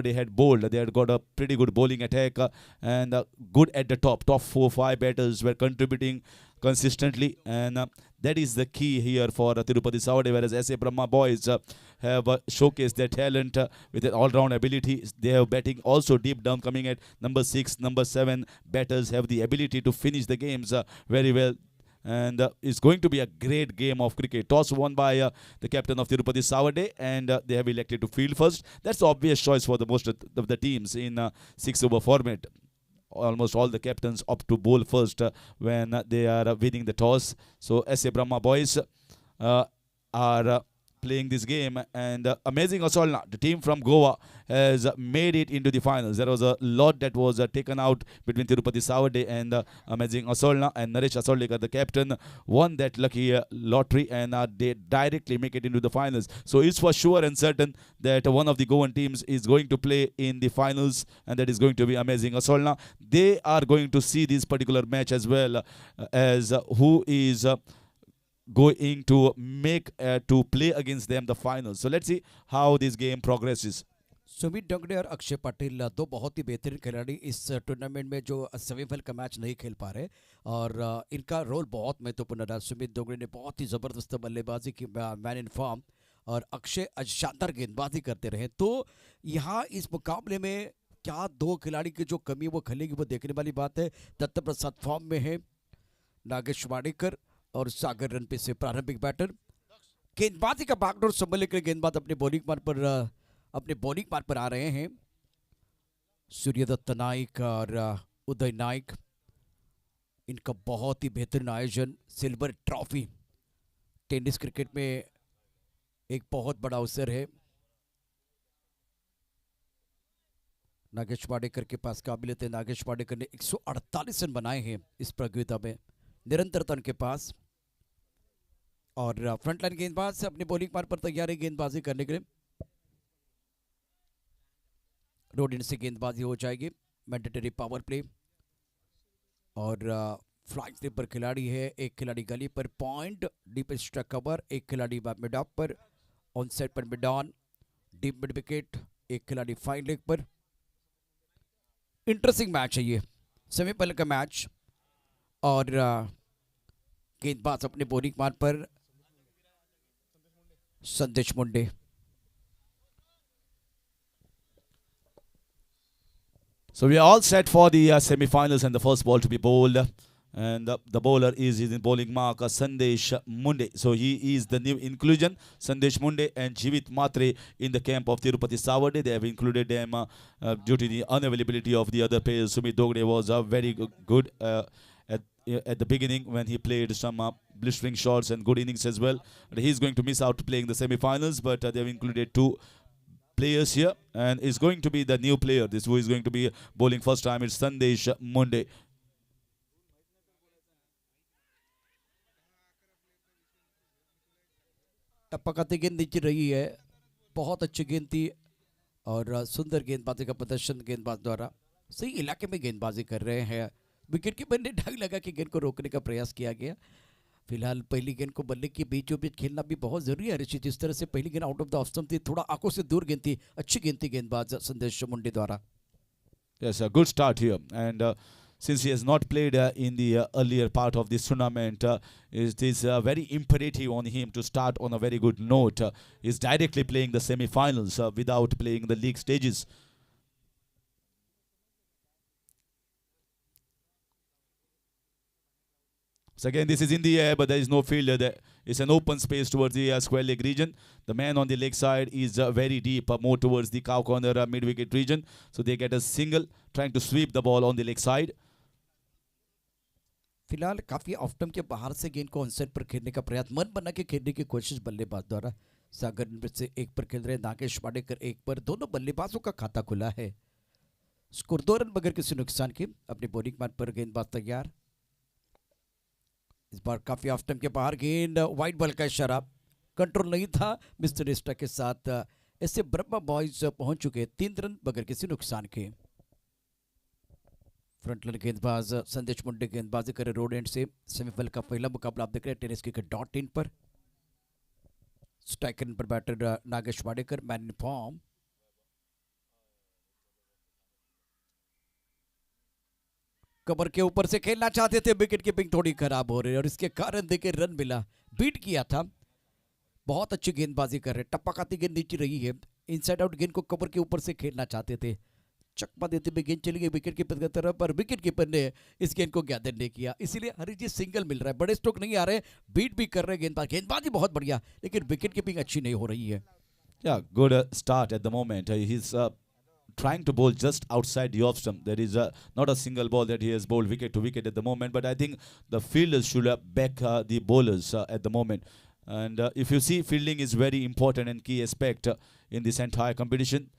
they had bowled. They had got a pretty good bowling attack and good at the top. Top 4-5 batters were contributing consistently, and that is the key here for Tirupati Savade. Whereas SA Brahma boys have showcased their talent with an all-round ability. They have batting also deep down, coming at number 6, number 7 batters have the ability to finish the games very well. And it's going to be a great game of cricket. Toss won by the captain of Tirupati Savade, and they have elected to field first. That's the obvious choice for the most of the teams in 6-over format. Almost all the captains opt to bowl first when they are winning the toss. So SA Brahma boys are playing this game, and amazing Asolna, the team from Goa, has made it into the finals. There was a lot that was taken out between Tirupati Savade and amazing Asolna, and Naresh Asolekar, the captain, won that lucky lottery, and they directly make it into the finals. So it's for sure and certain that one of the Goan teams is going to play in the finals, and that is going to be amazing Asolna. They are going to see this particular match as well as who is going to make to play against them the finals. So let's see how this game progresses. Sumit Dongre और अक्षय पटेल दो बहुत ही बेहतरीन खिलाड़ी इस tournament में जो semifinal का match नहीं खेल पा रहे, और इनका रोल बहुत महत्वपूर्ण रहा। सुमित डोंगरे ने बहुत ही ज़बरदस्त बल्लेबाजी की, मैन इन फॉर्म, और अक्षय शानदार गेंदबाजी करते रहे। तो यहाँ इस मुकाबले में क्या दो खिलाड़ी की जो कमी वो खेलेगी वो देखने वाली बात है। दत्त प्रसाद फॉर्म में है, नागेश वाडेकर और सागर रनपे से प्रारंभिक बैटर। गेंदबाजी का बागडोर संभलने के लिए गेंदबाज अपने बॉलिंग मार्ग पर आ रहे हैं। सूर्यदत्त नाइक और उदय नाइक, इनका बहुत ही बेहतरीन आयोजन। सिल्वर ट्रॉफी टेनिस क्रिकेट में एक बहुत बड़ा अवसर है। नागेश वाडेकर के पास काबिलियत है। नागेश वाडेकर ने 148 रन बनाए हैं इस प्रतियोगिता में, निरंतरता उनके पास। और फ्रंटलाइन गेंदबाज से अपने बॉलिंग मार्ग पर तैयार है गेंदबाजी करने के लिए। रोड इन से गेंदबाजी हो जाएगी, मैंडेटरी पावर प्ले। और फ्लाइंग स्लिप पर खिलाड़ी है, एक खिलाड़ी गली पर पॉइंट, डीप स्ट्राइक कवर, एक खिलाड़ी मिड ऑफ पर, ऑन साइड पर mid on, deep mid wicket, एक खिलाड़ी फाइन लेग पर। इंटरेस्टिंग मैच है ये, सेमीफाइनल का मैच। और गेंदबाज अपने बॉलिंग मार्ग पर संदेश मुंडे। So we are all set for the semi-finals, and the first ball to be bowled, and the bowler is in bowling mark Sandesh Munde. So he is the new inclusion, Sandesh Munde and Jivit Matre in the camp of Tirupati Savade. They have included them due to the unavailability of the other players. Sumit Dogre was very good at the beginning when he played some blistering shots and good innings as well. He's going to miss out playing the semi-finals, but they have included two players here, and is going to be the new player. This who is going to be bowling first time is Sandesh Munde. टपकाती गेंद नीचे रही है, बहुत अच्छी गेंद थी और सुंदर गेंदबाजी का प्रदर्शन गेंदबाज द्वारा। सही इलाके में गेंदबाजी कर रहे हैं। विकेट कीपर ने ढंग लगा कि गेंद को रोकने का प्रयास किया गया। फिलहाल पहली गेंद को बल्ले के बीचों बीच खेलना भी बहुत जरूरी है ऋषि। जिस तरह से पहली गेंद out of the off stump थी, थोड़ा आंखों से दूर गेंद थी, अच्छी गेंद थी गेंदबाज संदेश मुंडे द्वारा। Yes, a good start here, and since he has not played in the earlier part of this tournament, it is very imperative on him to start on a very good note. He's directly playing the semi-finals without playing the league stages. So again, this is in the air, but there is no fielder there. It's an open space towards the square leg region. The man on the leg side is very deep, more towards the cow corner mid-wicket region. So they get a single, trying to sweep the ball on the leg side. फिलहाल काफी off stump के बाहर से गेंद को onside पर खेलने का प्रयास, मन बना के खेलने की कोशिश बल्लेबाज द्वारा। सागर से एक पर खेल रहे नागेश वाडेकर एक पर, दोनों बल्लेबाजों का खाता खुला है। स्कोर 2 रन बगैर किसी नुकसान के। अपनी बॉलिंग मार्ग पर गेंदबाज तैयार। इस बार काफी ऑफ स्टंप के बाहर गेंद, वाइड बॉल का इशारा, कंट्रोल नहीं था मिस्टर एस्टा के साथ। ऐसे ब्रह्मा बॉयज पहुंच चुके 3 रन बगैर किसी नुकसान के। फ्रंटलाइन गेंदबाज संदेश मुंडे गेंदबाजी करे रोड एंड से। सेमीफाइनल का पहला मुकाबला आप देख रहे हैं टेनिस क्रिकेट.इन पर। स्ट्राइक पर batter Nagesh Wadekar, man in form. Cover के ऊपर से खेलना चाहते थे, विकेट कीपिंग थोड़ी खराब हो रही है और इसके कारण देखिए रन मिला, बीट किया था। बहुत अच्छी गेंदबाजी कर रहे हैं, टप्पाकाती गेंद नीचे रही है, इनसाइड आउट गेंद को कवर के ऊपर से खेलना चाहते थे, चकमा देते हुए गेंद चली गई विकेट कीपर की तरफ, पर विकेट कीपर ने इस गेंद को गैदर नहीं किया, इसीलिए हरीश जी सिंगल मिल रहा है। बड़े स्ट्रोक नहीं आ रहे, बीट भी कर रहे हैं, गेंदबाजी बहुत बढ़िया, लेकिन विकेट कीपिंग अच्छी नहीं हो रही है। Yeah, good start at the moment. He's trying to bowl just outside the off stump. There is not a single ball that he has bowled wicket to wicket at the moment. But I think the fielders should back the bowlers at the moment. And if you see, fielding is very important and key aspect in this entire competition.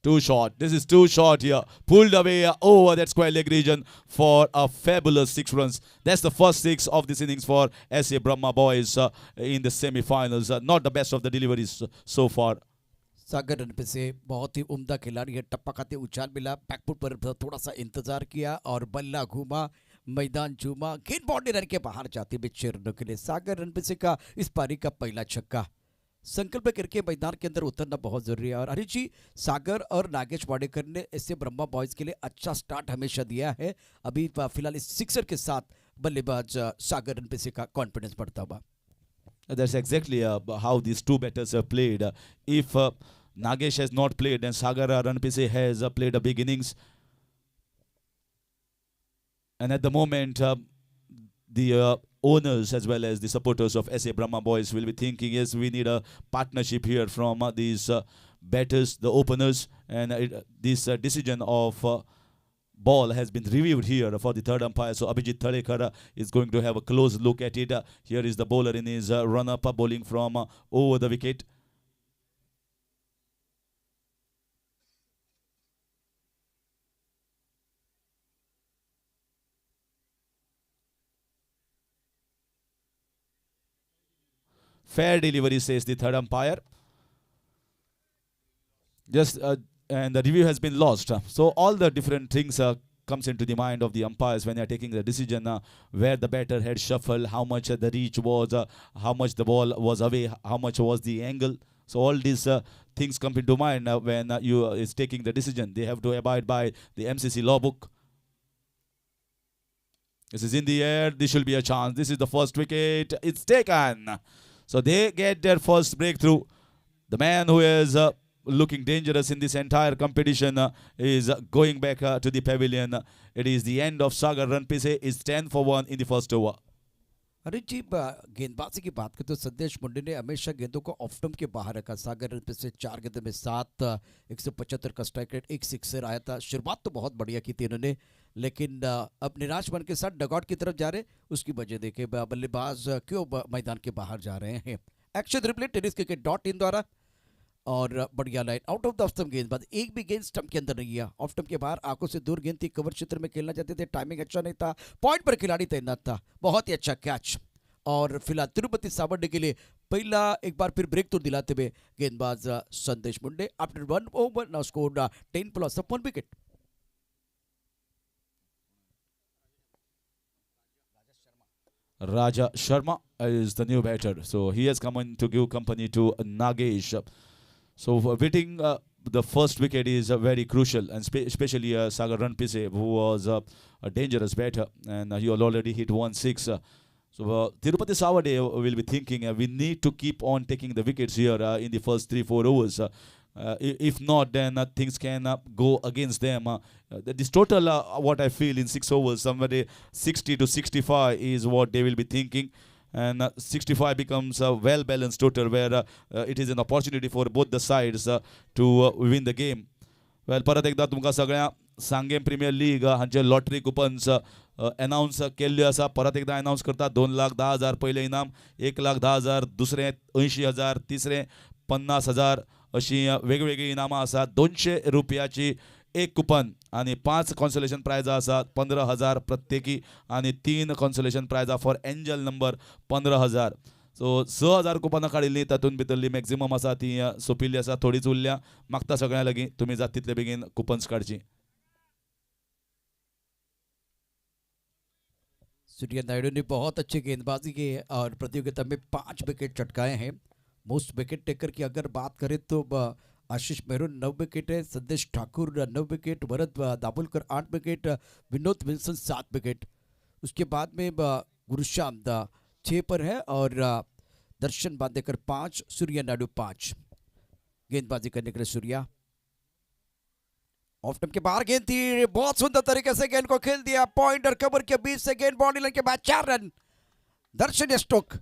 Too short. This is too short here. Pulled away over that square leg region for a fabulous 6 runs. That's the first 6 of this innings for SA Brahma boys in the semi-finals. Not the best of the deliveries so far. Sagar run पे से बहुत ही उम्दा खिलाड़ी है, टप्पा खाते उछाल मिला, back foot पर थोड़ा सा इंतजार किया और बल्ला घूमा, मैदान झूमा, गेंद बाउंड्री रन के बाहर जाती हुई 6 रनों के लिए। सागर रन पे से का इस पारी का पहला छक्का, संकल्प करके मैदान के अंदर उतरना बहुत जरूरी है। और हरीश जी, सागर और नागेश वाडेकर ने ऐसे ब्रह्मा बॉयज के लिए अच्छा स्टार्ट हमेशा दिया है, अभी फिलहाल इस सिक्सर के साथ बल्लेबाज सागर रन पे से का कॉन्फिडेंस बढ़ता हुआ। That's exactly how these two batters have played. If Nagesh has not played, then Sagar Ranpise has played a big innings. And at the moment, the owners as well as the supporters of SA Brahma boys will be thinking, yes, we need a partnership here from these batters, the openers. And this decision of ball has been reviewed here for the third umpire. So Abhijit Thadekar is going to have a close look at it. Here is the bowler in his run-up, bowling from over the wicket. Fair delivery, says the third umpire. Just and the review has been lost. So all the different things comes into the mind of the umpires when they are taking the decision, where the batter had shuffled, how much the reach was, how much the ball was away, how much was the angle. So all these things come into mind when you is taking the decision. They have to abide by the MCC law book. This is in the air. This should be a chance. This is the first wicket. It's taken. So they get their first breakthrough. The man who is looking dangerous in this entire competition is going back to the pavilion. It is the end of Sagar Ranpise. It's 10 for 1 in the first over. अरे जी, गेंदबाजी की बात करें तो संदेश मुंडे ने हमेशा गेंदों को ऑफ स्टंप के बाहर रखा। सागर रन पे से 4 गेंदों में 7, 175 का स्ट्राइक रेट, 1 सिक्सर आया था। शुरुआत तो बहुत बढ़िया की थी इन्होंने, लेकिन अब निराश मन के साथ डगआउट की तरफ जा रहे, उसकी वजह देखे बल्लेबाज क्यों मैदान के बाहर जा रहे हैं। Action replay tennis cricket .in द्वारा, और बढ़िया line out of the stump गेंदबाज, एक भी गेंद स्टंप के अंदर नहीं गया, ऑफ स्टंप के बाहर आंखों से दूर गेंद थी, कवर क्षेत्र में खेलना चाहते थे, टाइमिंग अच्छा नहीं था, पॉइंट पर खिलाड़ी तैनात था, बहुत ही अच्छा कैच। और फिलहाल तिरुपति सावंडे के लिए पहला एक बार फिर ब्रेक तो दिलाते हुए गेंदबाज Sandesh Munde after 1 over now scored 10 plus 1 wicket. Raja Sharma is the new batter. So he has come in to give company to Nagesh. So hitting the first wicket is very crucial, and especially Sagar Ranpise, who was a dangerous batter, and he already hit 1-6. So Tirupati Savade will be thinking we need to keep on taking the wickets here in the first 3-4 overs. If not, then things can go against them. This total, what I feel in 6 overs, somewhere 60 to 65 is what they will be thinking. And 65 becomes a well-balanced total where it is an opportunity for both the sides to win the game. Well, परत एकदा तुमकां सगळ्या Sanguem premiere league हांचे lottery coupons announce केल्ले आसा. परत एकदा announce करता. 2,10,000 पयलें इनाम, 1,10,000 दुसरें, 80,000 तिसरें, 50,000 अशी वेगवेगळी इनामां आसात. 200 रुपयाची एक कुपन आणि 5 कॉन्सोलेशन प्रायजां आसात, 15,000 प्रत्येकी, आणि 3 कॉन्सोलेशन प्रायजां फॉर एंजल नंबर 15,000. सो 6,000 कुपनां काडिल्लीं, तातूंत भितरली मॅक्झिमम आसा ती सोंपिल्ली आसा, थोडीच उरल्या. मागता सगळ्यां लागीं तुमी जाता तितले बेगीन कुपन्स काडची. सूर्या नायडू ने बहुत अच्छी गेंदबाजी की है और प्रतियोगिता में 5 विकेट चटकाए हैं। मोस्ट विकेट टेकर की अगर बात करें तो आशीष मेहरून 9 विकेट है, संदेश Thakur 9 wicket, Bharat Dabholkar 8 wicket, Vinod Wilson 7 wicket. उसके बाद में गुरुश्याम 6 पर है और दर्शन बांदेकर 5, सूर्या नायडू 5। गेंदबाजी करने के लिए सूर्या ऑफ स्टंप के बाहर गेंद थी, बहुत सुंदर तरीके से गेंद को खेल दिया, पॉइंट और कवर के बीच से गेंद बाउंड्री लाइन के बाद 4 रन। दर्शन स्टोक,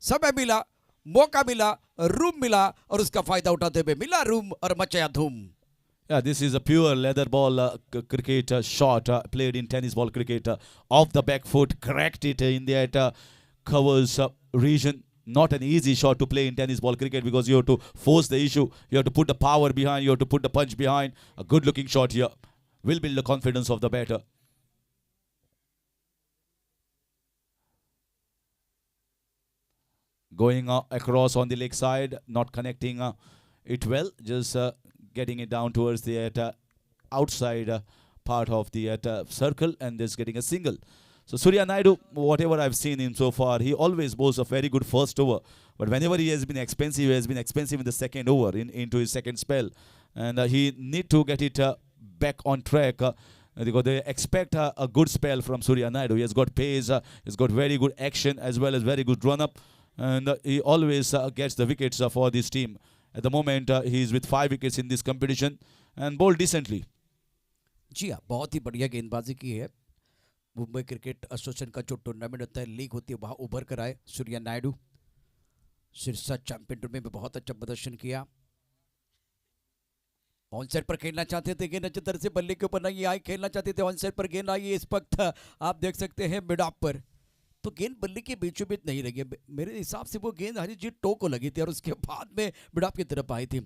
समय मिला, मौका मिला, रूम मिला और उसका फायदा उठाते हुए मिला रूम और मचाया धूम। Yeah, this is a pure leather ball cricket shot played in tennis ball cricket. Off the back foot, cracked it in that covers region. Not an easy shot to play in tennis ball cricket because you have to force the issue. You have to put the power behind. You have to put the punch behind. A good looking shot here will build the confidence of the batter. Going across on the leg side, not connecting it well, just getting it down towards the outside part of the circle and just getting a single. So Surya Naidu, whatever I've seen him so far, he always bowls a very good first over. But whenever he has been expensive in the second over, into his second spell. And he need to get it back on track because they expect a good spell from Surya Naidu. He has got pace, he's got very good action as well as very good run-up. And he always gets the wickets for this team. At the moment, he is with 5 wickets in this competition and bowled decently. जी हाँ, बहुत ही बढ़िया गेंदबाजी की है। Mumbai cricket association का जो tournament होता है, लीग होती है, वहाँ उभर कर आए सूर्या नायडू। सिरसा चैंपियन टूर्नामेंट में बहुत अच्छा प्रदर्शन किया। ऑन साइड पर खेलना चाहते थे, गेंद अच्छी तरह से बल्ले के ऊपर नहीं आई, खेलना चाहते थे, ऑन साइड पर गेंद आई। इस वक्त आप देख सकते हैं मिड ऑफ पर तो गेंद बल्ले के बीचों बीच नहीं लगी। मेरे हिसाब से वो गेंद हरी जी टो को लगी थी और उसके बाद में मिड ऑफ की तरफ आई थी।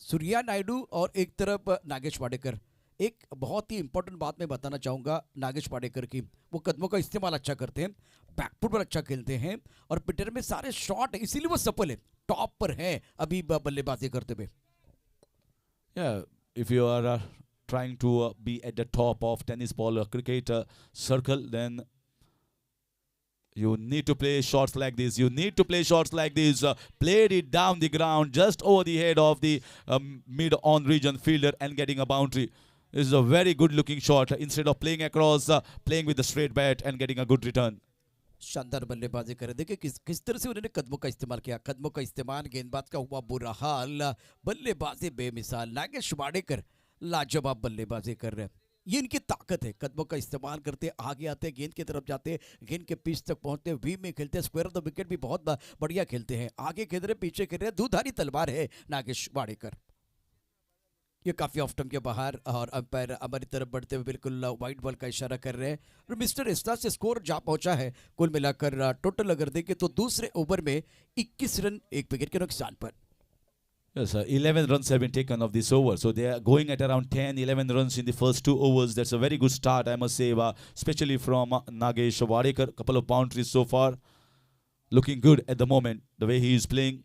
सूर्या नायडू और एक तरफ नागेश वाडेकर। एक बहुत ही इंपॉर्टेंट बात मैं बताना चाहूँगा नागेश वाडेकर की, वो कदमों का इस्तेमाल अच्छा करते हैं, बैकफुट पर अच्छा खेलते हैं और पिटर में सारे शॉट, इसीलिए वो सफल है, टॉप पर है अभी बल्लेबाजी करते हुए। Yeah, if you are trying to be at the top of tennis ball cricket circle, then you need to play shots like this. You need to play shots like this. Played it down the ground, just over the head of the mid-on region fielder and getting a boundary. This is a very good-looking shot. Instead of playing across, playing with the straight bat and getting a good return. शानदार बल्लेबाजी करे। देखिए किस तरह से उन्होंने कदमों का इस्तेमाल किया, कदमों का इस्तेमाल, गेंदबाज का हुआ बुरा हाल, बल्लेबाजी बेमिसाल। नागेश वाडेकर लाजवाब बल्लेबाजी कर रहे हैं। ये इनकी ताकत है, कदमों का इस्तेमाल करते, आगे आते, गेंद की तरफ जाते, गेंद के पिच तक पहुंचते, वी में खेलते, स्क्वायर ऑफ द विकेट भी बहुत बढ़िया खेलते हैं। आगे खेल रहे, पीछे खेल रहे, दूधारी तलवार है नागेश वाडेकर। ये काफ़ी ऑफ स्टंप के बाहर और अंपायर हमारी तरफ बढ़ते हुए बिल्कुल वाइट बॉल का इशारा कर रहे हैं। और मिस्टर इस्ता से स्कोर जा पहुंचा है कुल मिलाकर टोटल अगर देखें तो दूसरे ओवर में 21 रन 1 विकेट के नुकसान पर। Yes, 11 runs have been taken of this over. So they are going at around 10, 11 runs in the first 2 overs. That's a very good start, I must say, especially from Nagesh Wadekar. A couple of boundaries so far. Looking good at the moment, the way he is playing.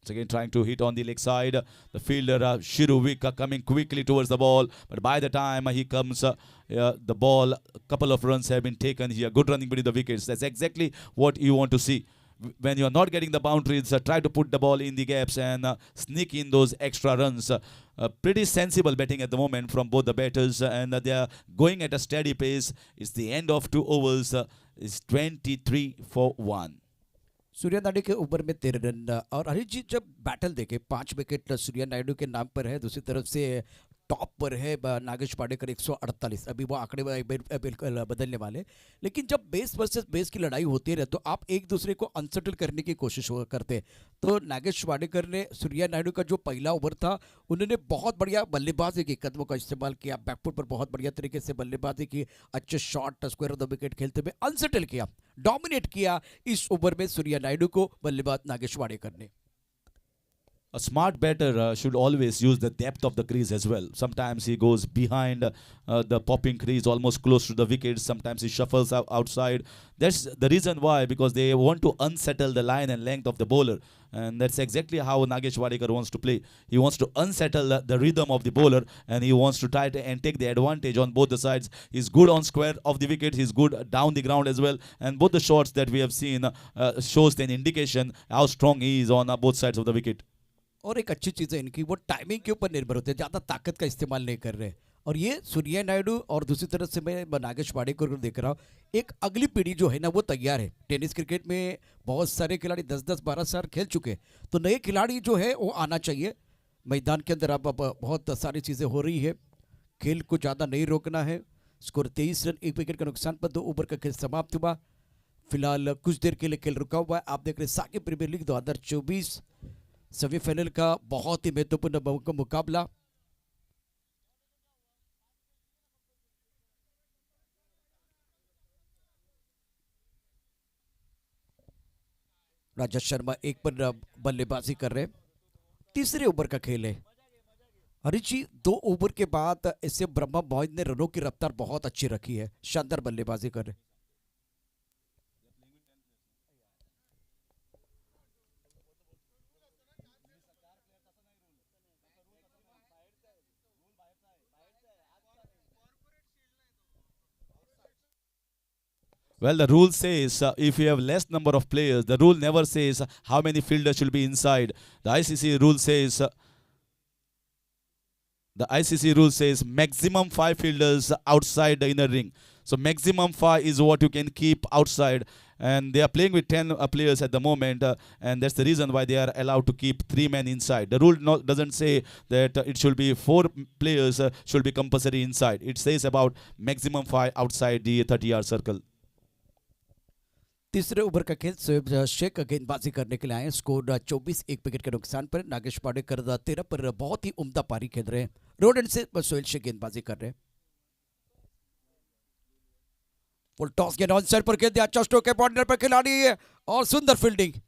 Once again trying to hit on the leg side. The fielder Shiru Vika coming quickly towards the ball. But by the time he comes, the ball, a couple of runs have been taken here. Good running between the wickets. That's exactly what you want to see. When you are not getting the boundaries, try to put the ball in the gaps and sneak in those extra runs. Pretty sensible batting at the moment from both the batters. And they are going at a steady pace. It's the end of 2 overs. It's 23 for 1. Surya Naidu के ऊपर में 13 run. और हरीश जी जब battle देखे 5 wicket Surya Naidu के नाम पर है, दूसरी तरफ से टॉप पर है नागेश वाडेकर 148। अभी वो आंकड़े बिल्कुल बदलने वाले, लेकिन जब बेस वर्सेस बेस की लड़ाई होती है तो आप एक दूसरे को अनसेटल करने की कोशिश करते। तो नागेश वाडेकर ने सूर्या नायडू का जो पहला ओवर था उन्होंने बहुत बढ़िया बल्लेबाजी की, कदमों का इस्तेमाल किया, बैकफुट पर बहुत बढ़िया तरीके से बल्लेबाजी की, अच्छे shot, square of the wicket खेलते हुए अनसेटल किया, डोमिनेट किया इस ओवर में सूर्या नायडू को बल्लेबाज नागेश वाडेकर ने। A smart batter should always use the depth of the crease as well. Sometimes he goes behind the popping crease, almost close to the wicket. Sometimes he shuffles outside. That's the reason why, because they want to unsettle the line and length of the bowler. And that's exactly how Nagesh Wadekar wants to play. He wants to unsettle the rhythm of the bowler, and he wants to try to and take the advantage on both the sides. He's good on square of the wicket. He's good down the ground as well. And both the shots that we have seen shows an indication how strong he is on both sides of the wicket. और एक अच्छी चीज़ है इनकी, वो timing के ऊपर निर्भर होते हैं, ज़्यादा ताकत का इस्तेमाल नहीं कर रहे। और ये सूर्या नायडू और दूसरी तरफ से मैं नागेश वाडेकर को देख रहा हूँ, एक अगली पीढ़ी जो है ना वो तैयार है। टेनिस क्रिकेट में बहुत सारे खिलाड़ी 10-10 12 साल खेल चुके हैं, तो नए खिलाड़ी जो है वो आना चाहिए मैदान के अंदर। अब बहुत सारी चीज़ें हो रही है, खेल को ज़्यादा नहीं रोकना है। स्कोर 23 रन 1 विकेट के नुकसान पर 2 ओवर का खेल समाप्त हुआ। फिलहाल कुछ देर के लिए खेल रुका हुआ है। आप देख रहे हैं साकिब प्रीमियर लीग 2024 सेमीफाइनल का बहुत ही महत्वपूर्ण मुकाबला। राजा शर्मा एक पर बल्लेबाजी कर रहे हैं। तीसरे ओवर का खेल है। हरीश जी 2 ओवर के बाद ऐसे ब्रह्मा मोहित ने रनों की रफ्तार बहुत अच्छी रखी है, शानदार बल्लेबाजी कर रहे हैं। Well, the rule says if you have less number of players, the rule never says how many fielders should be inside. The ICC rule says maximum 5 fielders outside the inner ring. So maximum 5 is what you can keep outside, and they are playing with 10 players at the moment, and that's the reason why they are allowed to keep 3 men inside. The rule doesn't say that it should be 4 players should be compulsory inside. It says about maximum 5 outside the 30-yard circle. तीसरे over का खेल शोएब शेख गेंदबाजी करने के लिए आए। Score 24 1 wicket के नुकसान पर। नागेश वाडेकर 13 पर बहुत ही उम्दा पारी खेल रहे हैं। रोड एंड से शोएब शेख गेंदबाजी कर रहे हैं। फुल टॉस गेंद ऑन साइड पर खेल दिया, अच्छा स्ट्रोक है, बाउंड्री पर खिलाड़ी है और सुंदर fielding.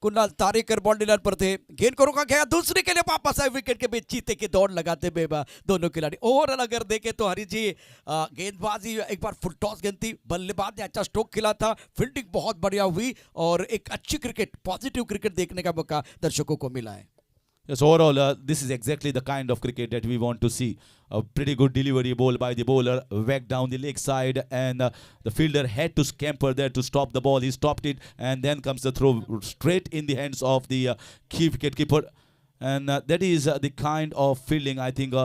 Kunal Tarekar boundary line पर थे, गेंद को रोका गया, दूसरे के लिए वापस आए, विकेट के बीच चीते की दौड़ लगाते बेबा दोनों खिलाड़ी। ओवरऑल अगर देखें तो हरी जी गेंदबाजी एक बार फुल टॉस गेंद थी, बल्लेबाज ने अच्छा स्ट्रोक खेला था, फील्डिंग बहुत बढ़िया हुई और एक अच्छी क्रिकेट, पॉजिटिव क्रिकेट देखने का मौका दर्शकों को मिला है। Yes, overall, this is exactly the kind of cricket that we want to see. A pretty good delivery ball by the bowler, whacked down the leg side, and the fielder had to scamper there to stop the ball. He stopped it, and then comes the throw straight in the hands of the key wicket keeper. And that is the kind of fielding I think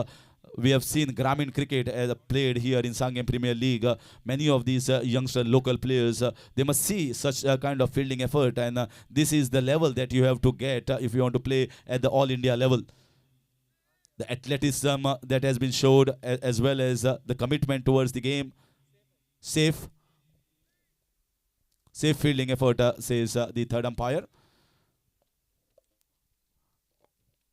we have seen Grameen cricket played here in Sangam Premier League. Many of these youngster local players, they must see such a kind of fielding effort, and this is the level that you have to get if you want to play at the All India level. The athleticism that has been showed, as well as the commitment towards the game. Safe fielding effort, says the third umpire.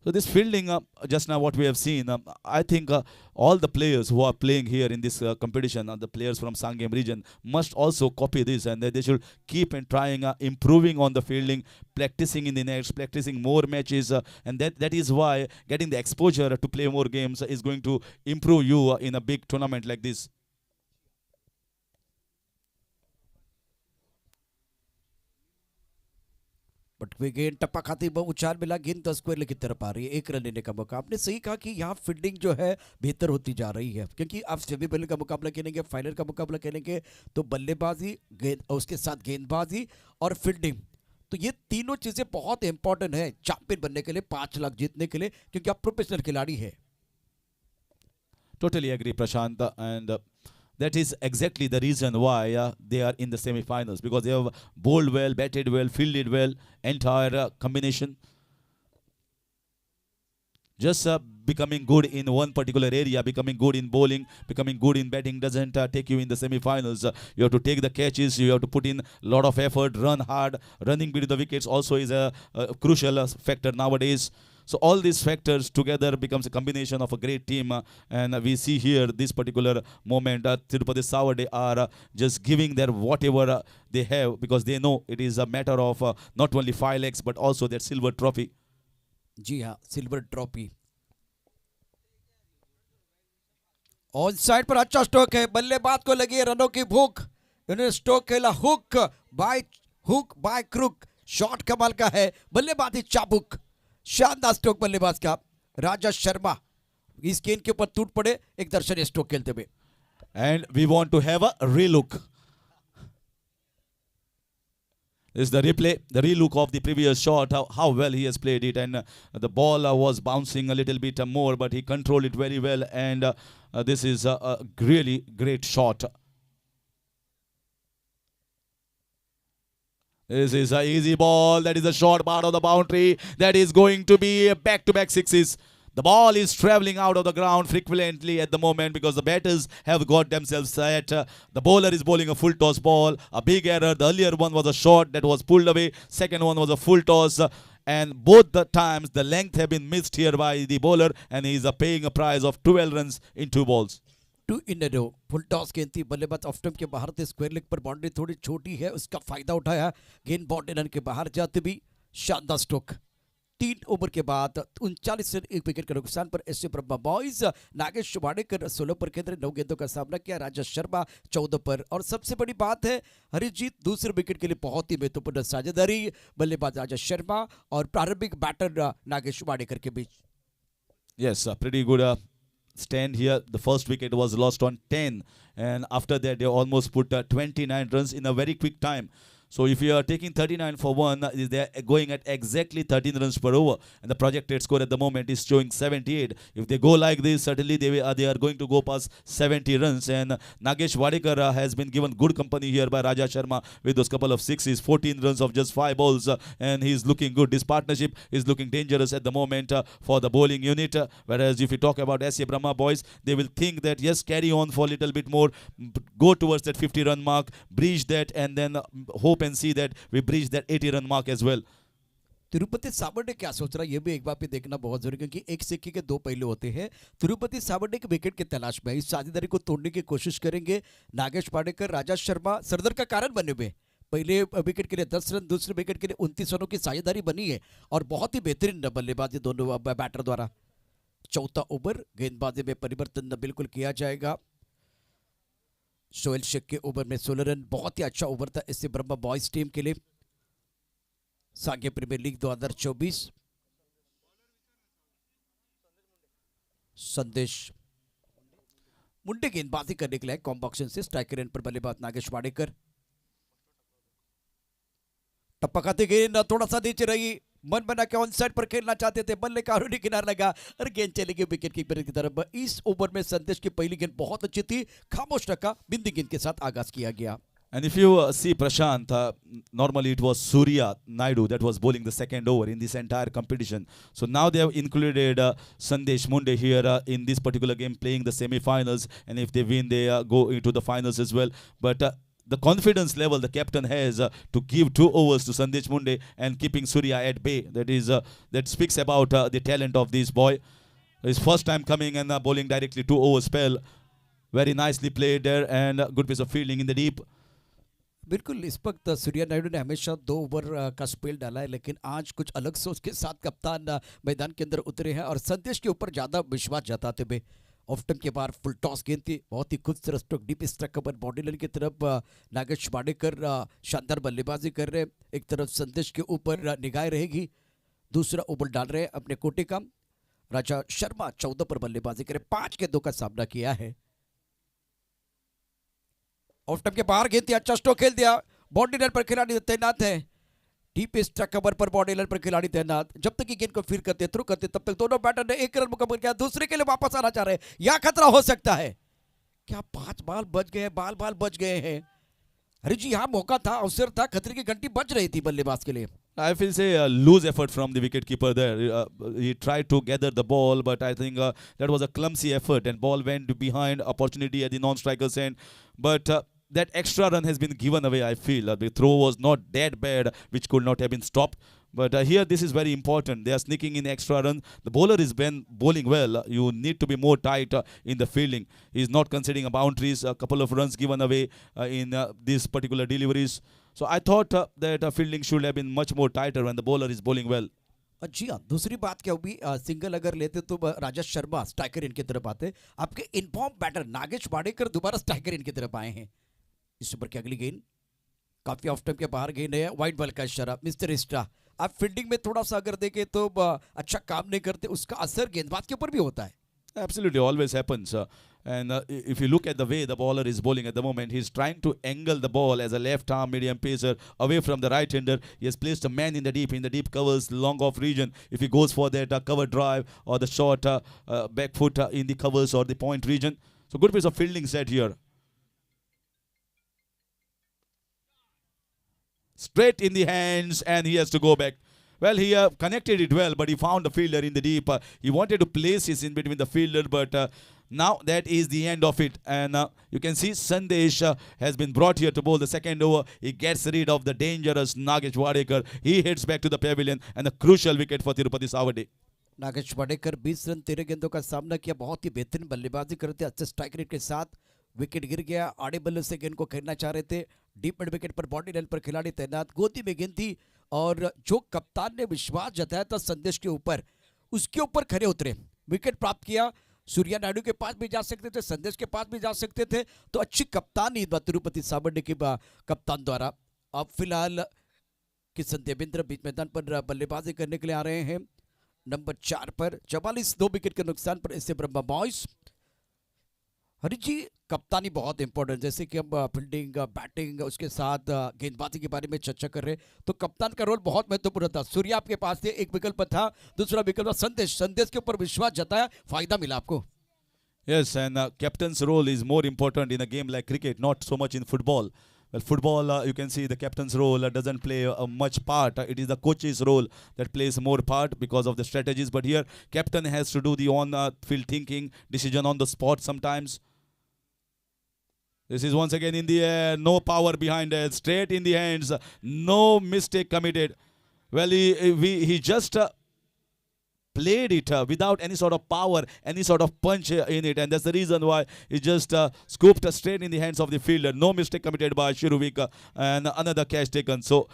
So this fielding, just now what we have seen, I think all the players who are playing here in this competition, the players from Sangam region, must also copy this, and they should keep and trying improving on the fielding, practicing in the nets, practicing more matches, and that is why getting the exposure to play more games is going to improve you in a big tournament like this. But वे गेंद टप्पा खाती उछाल मिला, गेंद 10 square की तरफ आ रही है, 1 रन लेने का मौका। आपने सही कहा कि यहाँ फील्डिंग जो है बेहतर होती जा रही है, क्योंकि आप सेमीफाइनल का मुकाबला खेलेंगे, फाइनल का मुकाबला खेलेंगे, तो बल्लेबाजी, गेंद, उसके साथ गेंदबाजी और फील्डिंग, तो ये तीनों चीज़ें बहुत इंपॉर्टेंट है चैंपियन बनने के लिए, 5 लाख जीतने के लिए, क्योंकि आप प्रोफेशनल खिलाड़ी है। Totally agree, Prashant, and that is exactly the reason why they are in the semi-finals, because they have bowled well, batted well, fielded well, entire combination. Just becoming good in one particular area, becoming good in bowling, becoming good in batting doesn't take you in the semi-finals. You have to take the catches, you have to put in a lot of effort, run hard. Running between the wickets also is a crucial factor nowadays. So all these factors together becomes a combination of a great team, and we see here this particular moment, Tirupati Savade are just giving their whatever they have, because they know it is a matter of not only 5 lakhs but also their silver trophy. जी हाँ, silver trophy. On side पर अच्छा stroke है, बल्लेबाज को लगी है रनों की भूख। इन्होंने स्ट्रोक खेला हुक बाय क्रुक। शॉट कमाल का है, बल्लेबाजी चाबुक। शानदार स्ट्रोक बल्लेबाज का राजा शर्मा इस गेंद के ऊपर टूट पड़े एक दर्शनीय स्ट्रोक खेलते हुए। And we want to have a relook. This is the replay, the relook of the previous shot, how well he has played it. And the ball was bouncing a little bit more, but he controlled it very well. And this is a really great shot. This is an easy ball. That is a short part of the boundary. That is going to be back-to-back sixes. The ball is traveling out of the ground frequently at the moment because the batters have got themselves set. The bowler is bowling a full toss ball. A big error. The earlier one was a shot that was pulled away. Second one was a full toss. And both the times the length have been missed here by the bowler, and he is paying a prize of 12 runs in 2 balls. 2 in a row। Full toss गेंद थी, बल्लेबाज off stump के बाहर थे, square leg पर boundary थोड़ी छोटी है, उसका फायदा उठाया, गेंद बाउंड्री लाइन के बाहर जाते भी शानदार स्ट्रोक। 3 ओवर के बाद 39 रन 1 विकेट के नुकसान पर एससी ब्रह्मा बॉयज नागेश वाडेकर 16 पर केंद्र 9 गेंदों का सामना किया, राजा शर्मा 14 पर। और सबसे बड़ी बात है हरिजीत दूसरे विकेट के लिए बहुत ही महत्वपूर्ण साझेदारी बल्लेबाज राजा शर्मा और प्रारंभिक बैटर नागेश वाडेकर के बीच। Yes, pretty good stand here. The first wicket was lost on 10, and after that they almost put 29 runs in a very quick time. So if you are taking 39 for 1, they are going at exactly 13 runs per over, and the projected score at the moment is showing 78. If they go like this, certainly they are going to go past 70 runs. And Nagesh Wadekar has been given good company here by Raja Sharma with those couple of sixes, 14 runs of just 5 balls, and he's looking good. This partnership is looking dangerous at the moment for the bowling unit. Whereas if you talk about S.A. Brahma boys, they will think that yes, carry on for a little bit more, go towards that 50-run mark, breach that, and then hope and see that we breach that 80-run mark as well. Tirupati सावंडे क्या सोच रहा है ये भी एक बार पे देखना बहुत जरूरी, क्योंकि एक सिक्के के 2 पहलू होते हैं। तिरुपति सावंडे के विकेट की तलाश में इस साझेदारी को तोड़ने की कोशिश करेंगे नागेश वाडेकर, राजा शर्मा सरदर का कारण बने हुए। पहले विकेट के लिए 10 रन, दूसरे विकेट के लिए 29 रनों की साझेदारी बनी है और बहुत ही बेहतरीन बल्लेबाजी दोनों बैटर द्वारा। चौथा ओवर गेंदबाजी में परिवर्तन बिल्कुल किया जाएगा। सोहेल शेख के ओवर में 16 रन, बहुत ही अच्छा ओवर था इससे ब्रह्मा बॉयज टीम के लिए। सांघे प्रीमियर लीग 2024। संदेश मुंडे गेंदबाजी करने के लिए कॉम्बॉक्शन से स्ट्राइकर एंड पर बल्लेबाज नागेश वाडेकर। टप्पा खाते गेंद थोड़ा सा नीचे रही, मन बना के ऑन साइड पर खेलना चाहते थे, बल्ले कारूनी किनारा लगा और गेंद चली गई विकेट कीपर की तरफ। इस ओवर में संदेश की पहली गेंद बहुत अच्छी थी, खामोश रखा, बिंदी गेंद के साथ आगाज किया गया। And if you see Prashant, normally it was Surya Naidu that was bowling the second over in this entire competition. So now they have included Sandesh Munde here in this particular game, playing the semi-finals. And if they win, they go into the finals as well. But the confidence level the captain has to give 2 overs to Sandesh Munde and keeping Surya at bay, that speaks about the talent of this boy. His first time coming and bowling directly 2 over spell. Very nicely played there, and good piece of fielding in the deep. बिल्कुल, इस वक्त सूर्या नायडू ने हमेशा 2 over का spell डाला है, लेकिन आज कुछ अलग सोच के साथ कप्तान मैदान के अंदर उतरे हैं और संदेश के ऊपर ज़्यादा विश्वास जताते हुए। ऑफ स्टंप के बाहर फुल टॉस गेंद थी, बहुत ही खूबसूरत स्ट्रोक डीप स्ट्राइक पर बॉडी लाइन की तरफ नागेश वाडेकर शानदार बल्लेबाजी कर रहे हैं। एक तरफ संदेश के ऊपर निगाह रहेगी, दूसरा ओवर डाल रहे हैं अपने कोटे का राजा शर्मा 14 पर बल्लेबाजी करे, 5 गेंदों का सामना किया है। ऑफ स्टंप के बाहर गेंद थी, अच्छा स्ट्रोक खेल दिया, बॉडी लाइन पर खिलाड़ी तैनात है, डीप स्ट्राइक कवर पर बॉडी लाइन पर खिलाड़ी तैनात। जब तक कि गेंद को फील करते थ्रू करते तब तक दोनों बैटर ने 1 रन मुकम्मल किया, दूसरे के लिए वापस आना चाह रहे हैं, या खतरा हो सकता है। क्या 5 बाल बच गए, बाल बच गए हैं। अरे जी हाँ, मौका था, अवसर था, खतरे की घंटी बज रही थी बल्लेबाज के लिए। I feel say a loose effort from the wicketkeeper there. He tried to gather the ball, but I think that was a clumsy effort, and ball went behind. Opportunity at the non-striker's end, but that extra run has been given away. I feel the throw was not that bad, which could not have been stopped. But here, this is very important. They are sneaking in extra runs. The bowler is been bowling well. You need to be more tight in the fielding. He's not considering boundaries. A couple of runs given away in these particular deliveries. So I thought that fielding should have been much more tighter when the bowler is bowling well. जी हाँ, दूसरी बात क्या होगी, single अगर लेते तो Rajesh Sharma striker इनकी तरफ आते। आपके इनफॉर्म बैटर नागेश वाडेकर दोबारा स्ट्राइकर इनकी तरफ आए हैं। इस ओवर की अगली गेंद काफी ऑफ टाइम के बाहर गेंद है, वाइड बॉल का इशारा। मिस्टर इस्ट्रा, आप फील्डिंग में थोड़ा सा अगर देखें तो अच्छा काम नहीं करते, उसका असर गेंदबाज के ऊपर भी होता है। Absolutely, always happens. And if you look at the way the bowler is bowling at the moment, he's trying to angle the ball as a left-arm medium pacer away from the right-hander. He has placed a man in the deep covers, long off region. If he goes for that cover drive or the short back foot in the covers or the point region, so good piece of fielding set here. Straight in the hands, and he has to go back. Well, he connected it well, but he found the fielder in the deep. He wanted to place his in between the fielder, but now that is the end of it. And you can see Sandesh has been brought here to bowl the second over. He gets rid of the dangerous Nagesh Wadekar. He heads back to the pavilion, and a crucial wicket for Tirupati Savade. Nagesh Wadekar 20 run 13 गेंदों का सामना किया, बहुत ही बेहतरीन बल्लेबाजी करते, अच्छे strike rate के साथ। विकेट गिर गया, आड़े बल्ले से गेंद को खेलना चाह रहे थे। डीप मिड विकेट पर बॉडी लाइन पर खिलाड़ी तैनात, गोदी में गेंद थी और जो कप्तान ने विश्वास जताया था संदेश के ऊपर, उसके ऊपर खड़े उतरे, विकेट प्राप्त किया। सूर्या नायडू के पास भी जा सकते थे, संदेश के पास भी जा सकते थे, तो अच्छी कप्तानी तिरुपति सावंडे के कप्तान द्वारा। अब फिलहाल किशन देवेंद्र बीच मैदान पर बल्लेबाजी करने के लिए आ रहे हैं। नंबर 4 पर 44 2 विकेट के नुकसान पर इससे ब्रह्मा बॉयज। हरी जी, कप्तानी बहुत इंपॉर्टेंट, जैसे कि हम फील्डिंग बैटिंग उसके साथ गेंदबाजी के बारे में चर्चा कर रहे हैं, तो कप्तान का रोल बहुत महत्वपूर्ण था। सूर्या आपके पास थे, एक विकल्प था, दूसरा विकल्प संदेश, संदेश के ऊपर विश्वास जताया, फायदा मिला आपको। Yes, and captain's role is more important in a game like cricket, not so much in football. Well, football, you can see the captain's role doesn't play much part. It is the coach's role that plays more part because of the strategies. But here, captain has to do the on-field thinking, decision on the spot sometimes. This is once again in the air, no power behind it, straight in the hands, no mistake committed. Well, he just played it without any sort of power, any sort of punch in it, and that's the reason why he just scooped straight in the hands of the fielder. No mistake committed by Shiruvika, and another catch taken. So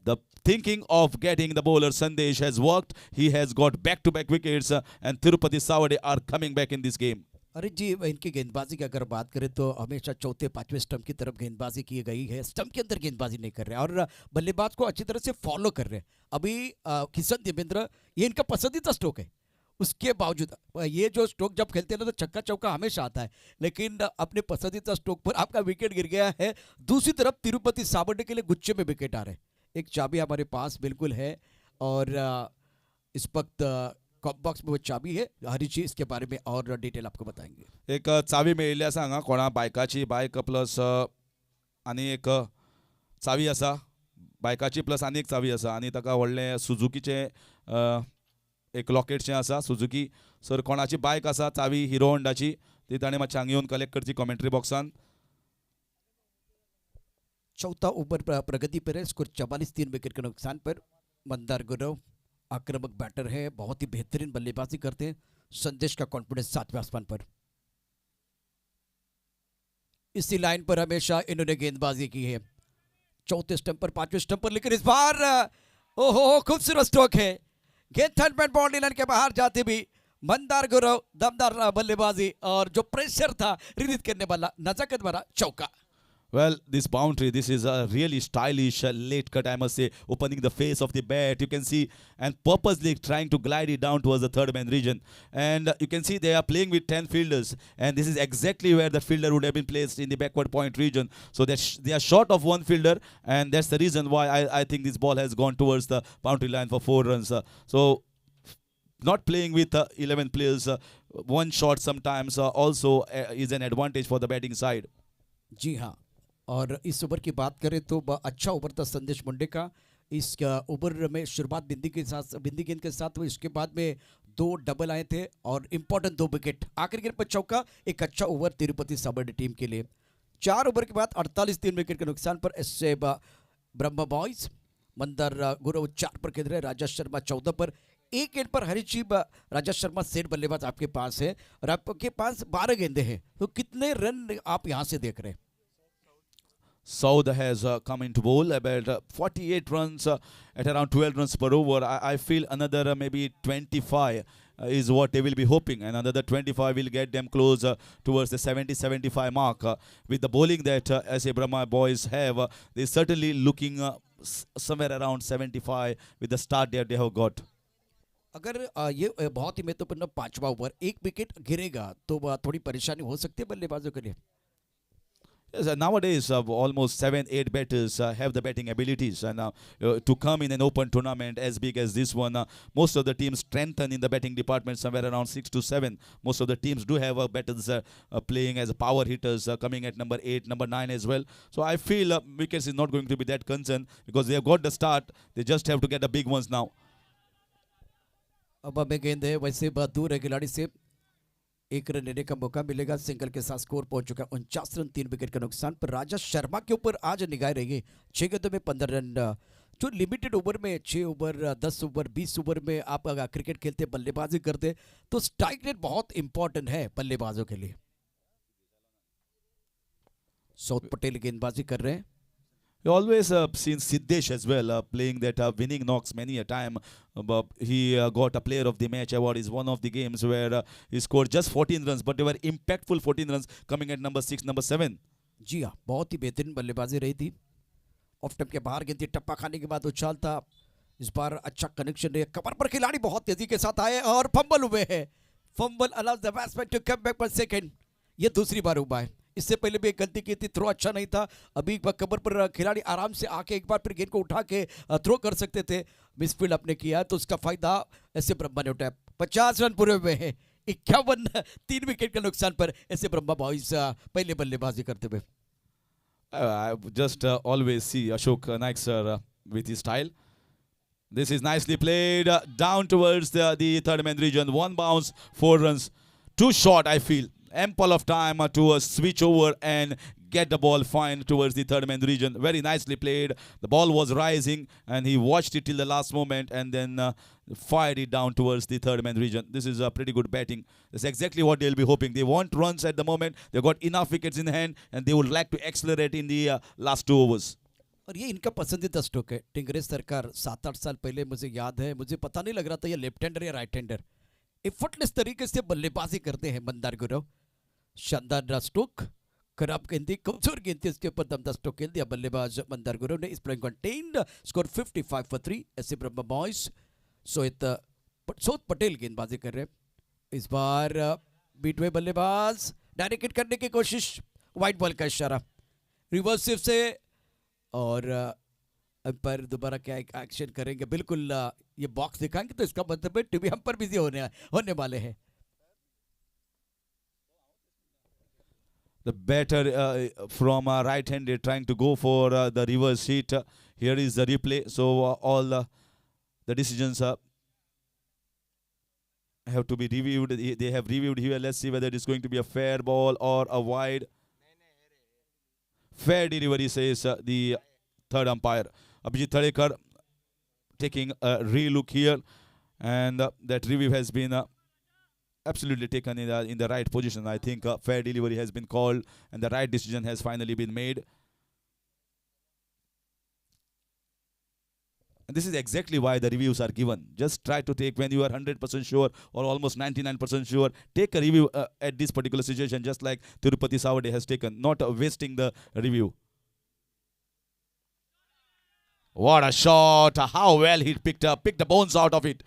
the thinking of getting the bowler Sandesh has worked. He has got back-to-back wickets, and Tirupati Savade are coming back in this game. अरे जी, इनकी गेंदबाजी की अगर बात करें तो हमेशा चौथे पांचवें स्टंप की तरफ गेंदबाजी की गई है, स्टंप के अंदर गेंदबाजी नहीं कर रहे हैं और बल्लेबाज को अच्छी तरह से फॉलो कर रहे हैं। अभी किशन देवेंद्र, ये इनका पसंदीदा स्ट्रोक है, उसके बावजूद ये जो स्ट्रोक जब खेलते हैं ना तो छक्का चौका हमेशा आता है, लेकिन अपने पसंदीदा स्ट्रोक पर आपका विकेट गिर गया है। दूसरी तरफ तिरुपति सावंडे के लिए गुच्छे में विकेट आ रहे हैं। एक चाबी हमारे पास बिल्कुल है और इस वक्त बॉक्स में वो चाबी है। हरी जी, इसके बारे में और डिटेल आपको बताएंगे। एक चावी मेळिल्ली आसा हांगा, कोणा बायकाची, बायक प्लस आनी एक चावी आसा, बायकाची प्लस आनी एक चावी आसा, आनी ताका व्हडलें सुझुकीचें एक लॉकेटशें आसा सुझुकी। सर कोणाची बायक आसा चावी हिरो होंडाची, ती ताणें मातशें हांगा येवन कलेक्ट करची कॉमेंट्री बॉक्सान। चौथा ओवर प्रगति पर है, स्कोर 44 3 विकेट के नुकसान पर। मंदार गुरव आक्रामक बैटर है, बहुत ही बेहतरीन बल्लेबाजी करते हैं। संदेश का कॉन्फिडेंस 7वें आसमान पर। इसी लाइन पर हमेशा इन्होंने गेंदबाजी की है, चौथे स्टंप पर, पांचवें स्टंप पर, लेकिन इस बार ओहो खूबसूरत स्ट्रोक है, गेंद थर्ड मैन बाउंड्री लाइन के बाहर जाते भी मंदार गुरव दमदार बल्लेबाजी और जो प्रेशर था रिलीज करने वाला नजाकत वाला चौका। Well, this boundary, this is a really stylish late cut, I must say, opening the face of the bat. You can see, and purposely trying to glide it down towards the third man region. And you can see they are playing with 10 fielders, and this is exactly where the fielder would have been placed in the backward point region. So that they are short of one fielder, and that's the reason why I think this ball has gone towards the boundary line for 4 runs. So not playing with 11 players, one shot sometimes also is an advantage for the batting side. जी हाँ, और इस over की बात करें तो अच्छा over था संदेश मुंडे का। इस ओवर में शुरुआत बिंदी गेंद के साथ हुई, इसके बाद में 2 डबल आए थे और इम्पोर्टेंट 2 विकेट, आखिरी गेंद पर चौका। एक अच्छा ओवर तिरुपति सावंडे टीम के लिए। 4 ओवर के बाद 48 3 विकेट के नुकसान पर इससे ब्रह्मा बॉयज। मंदार गुरव 4 पर खेल रहे, राजा शर्मा 14 पर। एक गेंद पर हरीचीब राजा शर्मा सेठ बल्लेबाज आपके पास है और आपके पास 12 गेंदे हैं, तो कितने रन आप यहाँ से देख रहे हैं? Saud has come into bowl about 48 runs at around 12 runs per over. I feel another maybe 25 is what they will be hoping, and another 25 will get them close towards the 70-75 mark. With the bowling that SA Brahma boys have, they're certainly looking somewhere around 75 with the start that they have got. अगर ये बहुत ही महत्वपूर्ण पांचवा over एक wicket गिरेगा तो थोड़ी परेशानी हो सकती है बल्लेबाजों के लिए। Yes, nowadays almost 7-8 batters have the batting abilities, and to come in an open tournament as big as this one, most of the teams strengthen in the batting department somewhere around 6 to 7. Most of the teams do have batters playing as power hitters coming at number 8, number 9 as well. So I feel wickets is not going to be that concern because they have got the start. They just have to get the big ones now. अब हमें गेंद है वैसे बहुत दूर है खिलाड़ी से, एक रन लेने का मौका मिलेगा। सिंगल के साथ स्कोर पहुंच चुका है 49 रन 3 विकेट का नुकसान पर। राजा शर्मा के ऊपर आज निगाह रहेगी। 6 गेंदों में 15 रन, जो लिमिटेड ओवर में 6 ओवर 10 ओवर 20 ओवर में आप अगर क्रिकेट खेलते बल्लेबाजी करते तो स्ट्राइक रेट बहुत इंपॉर्टेंट है बल्लेबाजों के लिए। सौद पटेल गेंदबाजी कर रहे हैं। You always seen Siddesh as well playing that winning knocks many a time. But he got a Player of the Match award. Is one of the games where he scored just 14 runs, but they were impactful 14 runs coming at number 6, number 7. जी हाँ, बहुत ही बेहतरीन बल्लेबाजी रही थी। Of टप के बाहर गेंद टप्पा खाने के बाद उछाल था। इस बार अच्छा कनेक्शन है, कमर पर खिलाड़ी बहुत तेजी के साथ आए और फंबल हुए हैं। Fumble allows the batsman to come back for second. ये दूसरी बार हुआ है, इससे पहले भी एक गलती की थी, थ्रो अच्छा नहीं था। अभी कमर पर खिलाड़ी आराम से आके एक बार फिर गेंद को उठा के थ्रो कर सकते थे। मिसफील्ड आपने किया तो उसका फायदा ऐसे ब्रह्मा ने उठाया। 50 रन पूरे हुए हैं, 51 3 विकेट के नुकसान पर ऐसे ब्रह्मा बॉयज पहले बल्लेबाजी करते हुए। I just always see Ashok Naik sir with his style. This is nicely played down towards the third man region. One bounce, 4 runs. Too short, I feel. Ample of time to switch over and get the ball fine towards the third man region. Very nicely played. The ball was rising and he watched it till the last moment and then fired it down towards the third man region. This is a pretty good batting. That's exactly what they'll be hoping. They want runs at the moment. They've got enough wickets in hand and they would like to accelerate in the last 2 overs. और ये इनका पसंदीदा stroke है। टिंगरे सरकार 7-8 साल पहले मुझे याद है, मुझे पता नहीं लग रहा था ये लेफ्ट हैंडर या राइट हैंडर। एफर्टलेस तरीके से बल्लेबाजी करते हैं मंदार गुरव। शानदार स्ट्रोक, खराब गेंदी, कमजोर गेंद थी, इसके ऊपर दमदार स्ट्रोक खेल दिया बल्लेबाज मंदार गुरव ने। इस प्लेइंग कंटेन्ड स्कोर 55 for 3 ऐसे ब्रह्मा बॉयज। सौद पटेल गेंदबाजी कर रहे हैं। इस बार बीट हुए बल्लेबाज, डायरेक्ट हिट करने की कोशिश, वाइट बॉल का इशारा रिवर्सिव से और अंपायर दोबारा क्या एक्शन करेंगे। बिल्कुल ये बॉक्स दिखाएंगे तो इसका मतलब है टीवी हम पर बिजी होने वाले हैं। The batter from right-handed trying to go for the reverse hit. Here is the replay. So all the decisions have to be reviewed. They have reviewed here. Let's see whether it is going to be a fair ball or a wide. Fair delivery, says the third umpire. Abhijit Thadekar taking a re-look here. And that review has been absolutely taken in the right position. I think fair delivery has been called and the right decision has finally been made. And this is exactly why the reviews are given. Just try to take, when you are 100% sure or almost 99% sure, take a review at this particular situation, just like Tirupati Savade has taken, not wasting the review. What a shot! How well he picked the bones out of it.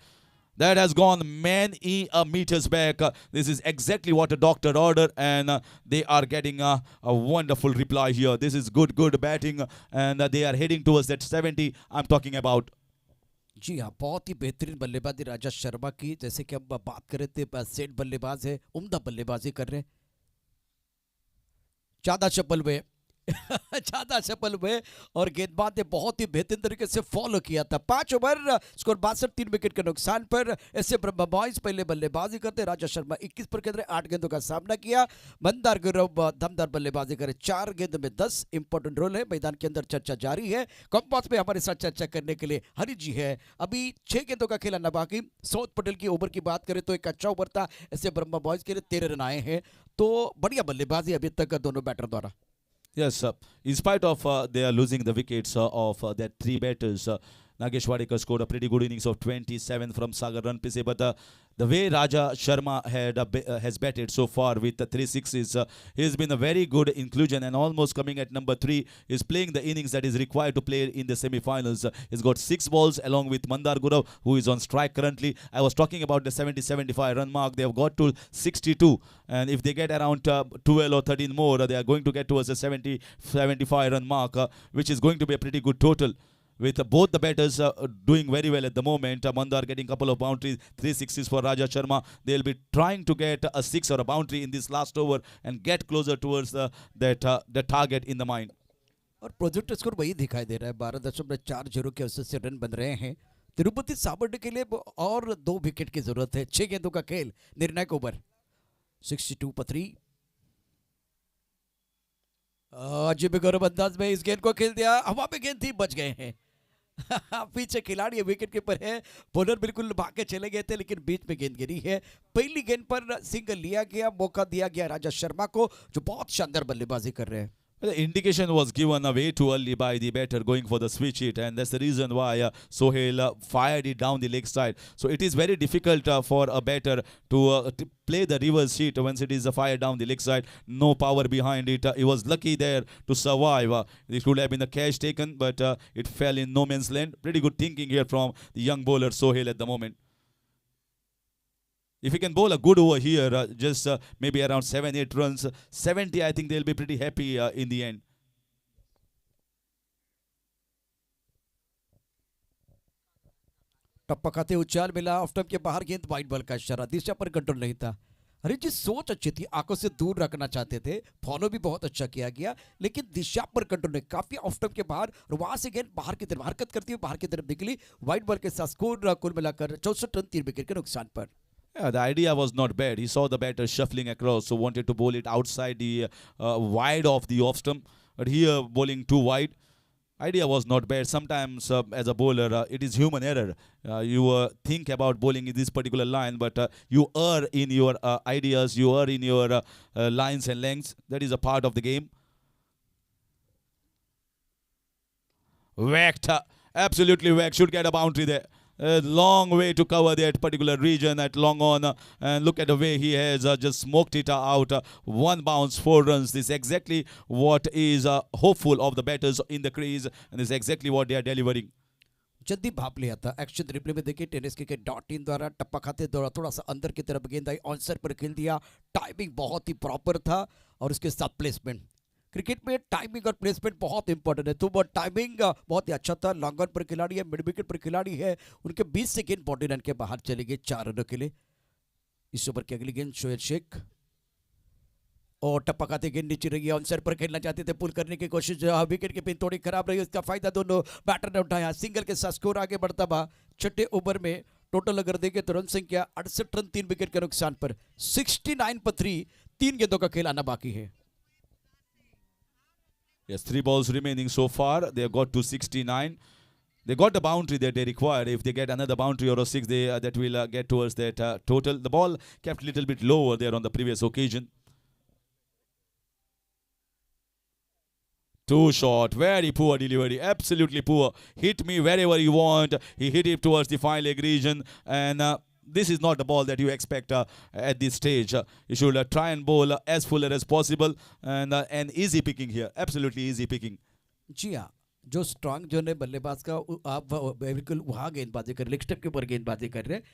That has gone many meters back. This is exactly what the doctor ordered, and they are getting a wonderful reply here. This is good batting, and they are heading towards that 70 I'm talking about. जी हाँ, बहुत ही बेहतरीन बल्लेबाजी राजा शर्मा की। जैसे कि हम बात कर रहे थे, सेट बल्लेबाज है, उम्दा बल्लेबाजी कर रहे हैं। ज्यादा चप्पल में ज्यादा सफल हुए और गेंदबाज ने बहुत ही बेहतरीन तरीके से फॉलो किया था। 5 ओवर स्कोर 62 3 विकेट के नुकसान पर ऐसे ब्रह्मा बॉयज पहले बल्लेबाजी करते। राजा शर्मा 21 पर खेल रहे, 8 गेंदों का सामना किया। मंदार गुरव दमदार बल्लेबाजी करे, 4 गेंदों में 10। इंपॉर्टेंट रोल है, मैदान के अंदर चर्चा जारी है। कॉम्पास पे हमारे साथ चर्चा करने के लिए हरि जी है। अभी 6 गेंदों का खेला न बाकी। सौद पटेल की ओवर की बात करें तो एक अच्छा ओवर था, ऐसे ब्रह्मा बॉयज के लिए 13 रन आए हैं। तो बढ़िया बल्लेबाजी अभी तक दोनों बैटर द्वारा। Yes, in spite of they are losing the wickets of their three batters, Nagesh Wadekar scored a pretty good innings of 27 from Sagar Ranpise. But the way Raja Sharma has batted so far with the 3 6s, he's been a very good inclusion and almost coming at number 3. Is playing the innings that is required to play in the semi-finals. He's got 6 balls along with Mandar Gurav, who is on strike currently. I was talking about the 70-75 run mark. They have got to 62, and if they get around 12 or 13 more, they are going to get towards the 70-75 run mark, which is going to be a pretty good total. With both the batters doing very well at the moment. Mandar getting a couple of boundaries, 3 6s for Raja Sharma. They'll be trying to get a 6 or a boundary in this last over and get closer towards the target in the mind. और project score वही दिखाई दे रहा है, 12.40 के औसत से run बन रहे हैं तिरुपति साबरडे के लिए। और 2 विकेट की जरूरत है, 6 गेंदों का खेल, निर्णायक ओवर 62 पर 3। अजीब गौरव अंदाज में इस गेंद को खेल दिया, हवा में गेंद थी, बच गए हैं। पीछे खिलाड़ी विकेट कीपर है, बॉलर बिल्कुल भाग के चले गए थे लेकिन बीच में गेंद गिरी है। पहली गेंद पर सिंगल लिया गया, मौका दिया गया राजा शर्मा को जो बहुत शानदार बल्लेबाजी कर रहे हैं। The indication was given away too early by the batter going for the switch hit, and that's the reason why Sohail fired it down the leg side. So it is very difficult for a batter to play the reverse hit once it is fired down the leg side. No power behind it. He was lucky there to survive. It could have been a catch taken, but it fell in no man's land. Pretty good thinking here from the young bowler Sohail at the moment. If he can bowl a good over here, just maybe around 7-8 runs, 70, I think they'll be pretty happy in the end. टप्पा खाते उछाल मिला, off stump के बाहर गेंद wide ball का इशारा, दिशा पर control नहीं था। अरे जी सोच अच्छी थी, आंखों से दूर रखना चाहते थे, फॉलो भी बहुत अच्छा किया गया लेकिन दिशा पर कंट्रोल नहीं, काफी ऑफ स्टंप के बाहर और वहां से गेंद बाहर की तरफ हरकत करती हुई बाहर की तरफ निकली। वाइड बॉल के साथ स्कोर कुल मिलाकर 64 रन 3 विकेट के नुकसान पर। Yeah, the idea was not bad. He saw the batter shuffling across, so wanted to bowl it outside the wide of the off stump. But here, bowling too wide. Idea was not bad. Sometimes, as a bowler, it is human error. You think about bowling in this particular line, but you err in your ideas, you err in your lines and lengths. That is a part of the game. Whacked. Absolutely whacked. Should get a boundary there. A long way to cover that particular region at long on, and look at the way he has just smoked it out. 1 bounce, 4 runs. This is exactly what is hopeful of the batters in the crease, and this is exactly what they are delivering. जल्दी भाप लिया था, action replay में देखिए tennis के .in द्वारा टप्पा खाते द्वारा थोड़ा सा अंदर की तरफ गेंद आई, ऑनसर पर खेल दिया, टाइमिंग बहुत ही प्रॉपर था और उसके साथ प्लेसमेंट। क्रिकेट में टाइमिंग और प्लेसमेंट बहुत इंपॉर्टेंट है, तो वो टाइमिंग बहुत ही अच्छा था। लॉन्ग ऑन पर खिलाड़ी है, मिड विकेट पर खिलाड़ी है, उनके 20 से गेंद 40 रन के बाहर चले गए 4 रनों के लिए। इस ओवर की अगली गेंद शोएब शेख और टप्पा खाते गेंद नीचे रही है, ऑनसर पर खेलना चाहते थे, पुल करने की कोशिश, विकेट की पिन थोड़ी खराब रही, उसका फायदा दोनों बैटर ने उठाया। सिंगल के साथ स्कोर आगे बढ़ता हुआ 6ठे ओवर में टोटल अगर देखें तो रन संख्या 68 रन 3 विकेट के नुकसान पर 69 पर 3। 3 गेंदों का खेल आना बाकी है। Yes, 3 balls remaining so far. They have got to 69. They got the boundary that they required. If they get another boundary or a 6, that will get towards that total. The ball kept a little bit lower there on the previous occasion. Too short. Very poor delivery. Absolutely poor. Hit me wherever you want. He hit it towards the fine leg region. And this is not the ball that you expect at this stage. You should try and bowl as fuller as possible. And easy picking here. Absolutely easy picking. जी हाँ, जो strong zone है बल्लेबाज का, आप बिल्कुल वहाँ गेंदबाजी कर, लेग स्टेप के ऊपर गेंदबाजी कर रहे हैं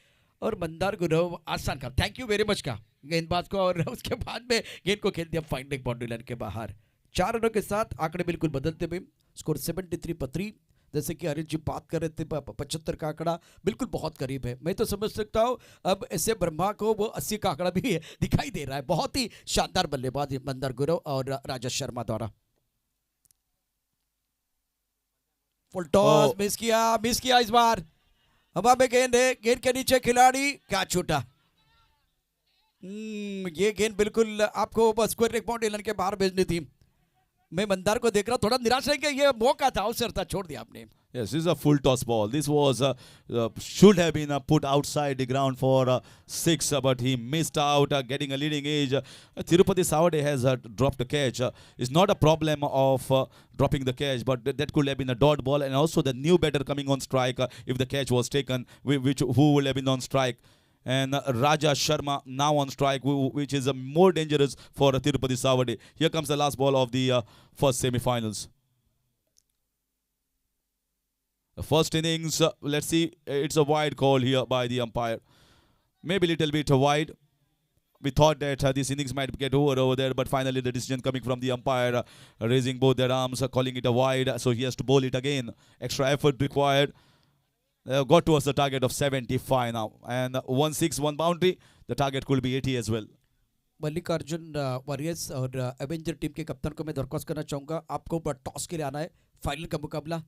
और मंदार गुरव आसान का थैंक यू वेरी मच का गेंदबाज को, और उसके बाद में गेंद को खेल दिया फाइन लेग बाउंड्री लाइन के बाहर। 4 रनों के साथ आंकड़े बिल्कुल बदलते हुए स्कोर 73 पर 3। जैसे कि अरिंद जी बात कर रहे थे, 75 का आंकड़ा बिल्कुल बहुत करीब है। मैं तो समझ सकता हूँ अब ऐसे ब्रह्मा को वो 80 का आंकड़ा भी दिखाई दे रहा है। बहुत ही शानदार बल्लेबाज मंदार गुरव और राजा शर्मा द्वारा। फुल टॉस मिस किया इस बार। हवा में गेंद है, गेंद के नीचे खिलाड़ी, क्या छूटा। ये गेंद बिल्कुल आपको स्क्वायर लेग बाउंड्री लाइन के बाहर भेजनी थी। मैं मंदार को देख रहा हूं, थोड़ा निराश है कि ये मौका था, अवसर था, छोड़ दिया आपने। Yes, this is a full toss ball. This was should have been put outside the ground for six, but he missed out, getting a leading edge. Tirupati Savade has dropped a catch. It's not a problem of dropping the catch, but that could have been a dot ball, and also the new batter coming on strike if the catch was taken, which who will have been on strike. And Raja Sharma now on strike, which is more dangerous for Tirupati Savade. Here comes the last ball of the first semi-finals. The first innings, let's see, it's a wide call here by the umpire. Maybe a little bit wide. We thought that this innings might get over there, but finally the decision coming from the umpire, raising both their arms, calling it a wide, so he has to bowl it again. Extra effort required. Got towards the target of 75 now. And 1-6, one boundary. The target could be 80 as well. Mallikarjun warriors और Avenger team के कप्तान को मैं दरख्वास्त करना चाहूंगा, आपको toss के लिए आना है। फाइनल का मुकाबला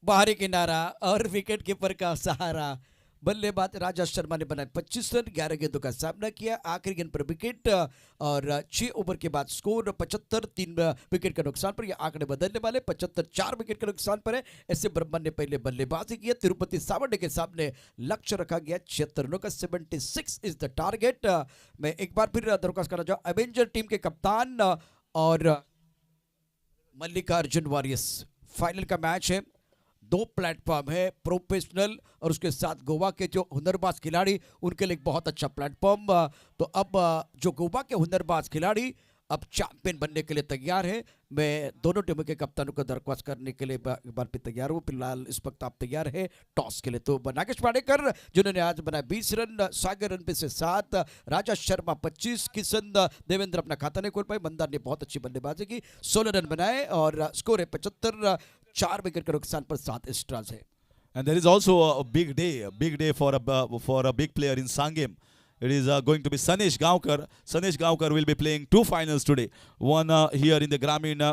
बाहरी किनारा और विकेट कीपर का सहारा। बल्लेबाज राजा शर्मा ने बनाए 25 रन, 11 गेंदों का सामना किया, आखिरी गेंद पर विकेट और 6 ओवर के बाद स्कोर 75, 3 विकेट के नुकसान पर। ये आंकड़े बदलने वाले, 75 4 विकेट के नुकसान पर है। ऐसे ब्रह्मन ने पहले बल्लेबाजी की। तिरुपति सावडे के सामने लक्ष्य रखा गया 76 रनों का। 76 इज द टारगेट। मैं एक बार फिर दरख्वास्त करना चाहूँ एवेंजर टीम के कप्तान और मल्लिकार्जुन वॉरियर्स, फाइनल का मैच है। 2 प्लेटफॉर्म है, प्रोफेशनल और उसके साथ गोवा के जो हुनरबाज खिलाड़ी, उनके लिए एक बहुत अच्छा प्लेटफॉर्म। तो अब जो गोवा के हुनरबाज खिलाड़ी अब चैंपियन बनने के लिए तैयार है। मैं दोनों टीमों के कप्तानों को दरख्वास्त करने के लिए एक बार फिर तैयार हूँ। फिलहाल इस वक्त आप तैयार है टॉस के लिए। तो नागेश पाडेकर जिन्होंने आज बनाया 20 रन, सागर रन पे से 7, राजा शर्मा 25, किशन देवेंद्र अपना खाता नहीं खोल पाए, मंदार ने बहुत अच्छी बल्लेबाजी की, 16 रन बनाए और स्कोर है 75, 4 विकेट के नुकसान पर 7 एक्स्ट्राज है। And there is also a big day for a big player in Sangam. It is going to be Sanesh Gaonkar. Sanesh Gaonkar will be playing 2 finals today. One here in the Gramin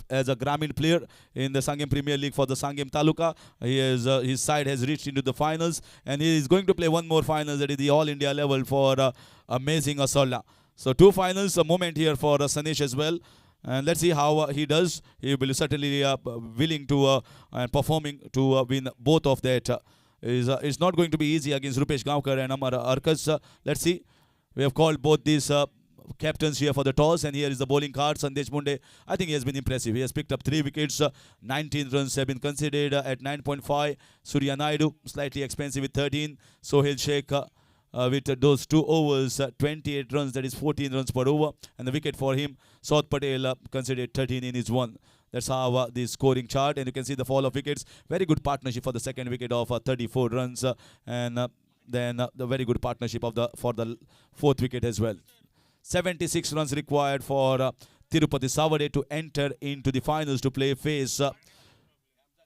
as a Gramin player in the Sangam Premier League for the Sangam Taluka. His side has reached into the finals, and he is going to play one more finals, that is the All India level for Amazing Asolla. So 2 finals, a moment here for Sanesh as well. And let's see how he does. He will certainly willing to and performing to win both of that. It's not going to be easy against Rupesh Gaonkar and Amar Arkas. Let's see. We have called both these captains here for the toss, and here is the bowling card. Sandesh Munde, I think he has been impressive. He has picked up 3 wickets. 19 runs have been considered at 9.5. Surya Naidu, slightly expensive with 13. Sohail Sheikh with those 2 overs, 28 runs, that is 14 runs per over. And the wicket for him, South Patel, considered 13 in his 1. That's how the scoring chart, and you can see the fall of wickets. Very good partnership for the second wicket of 34 runs, and then the very good partnership of for the 4th wicket as well. 76 runs required for Tirupati Savade to enter into the finals to face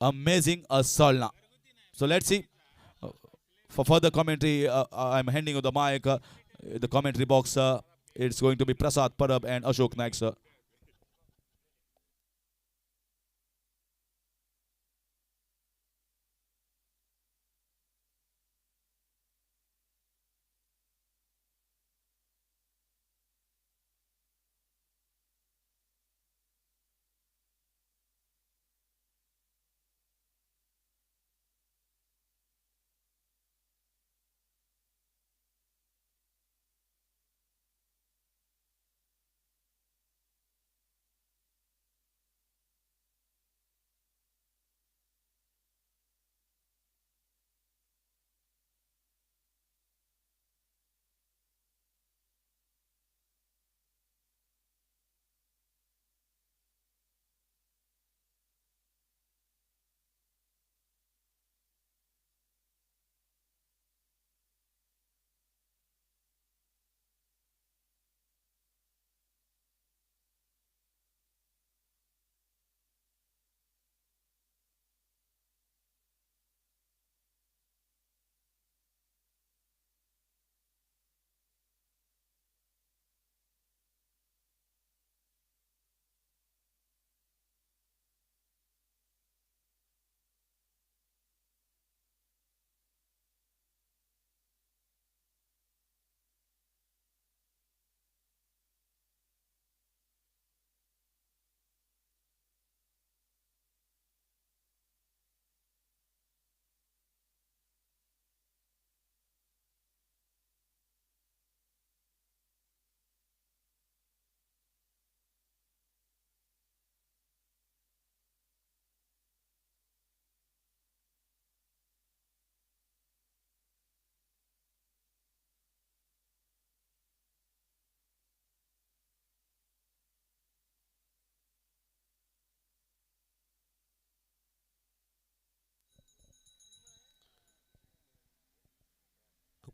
Amazing Asolla. So let's see. For further commentary, I'm handing you the mic. The commentary box, it's going to be Prasad Parab and Ashok Naik, sir.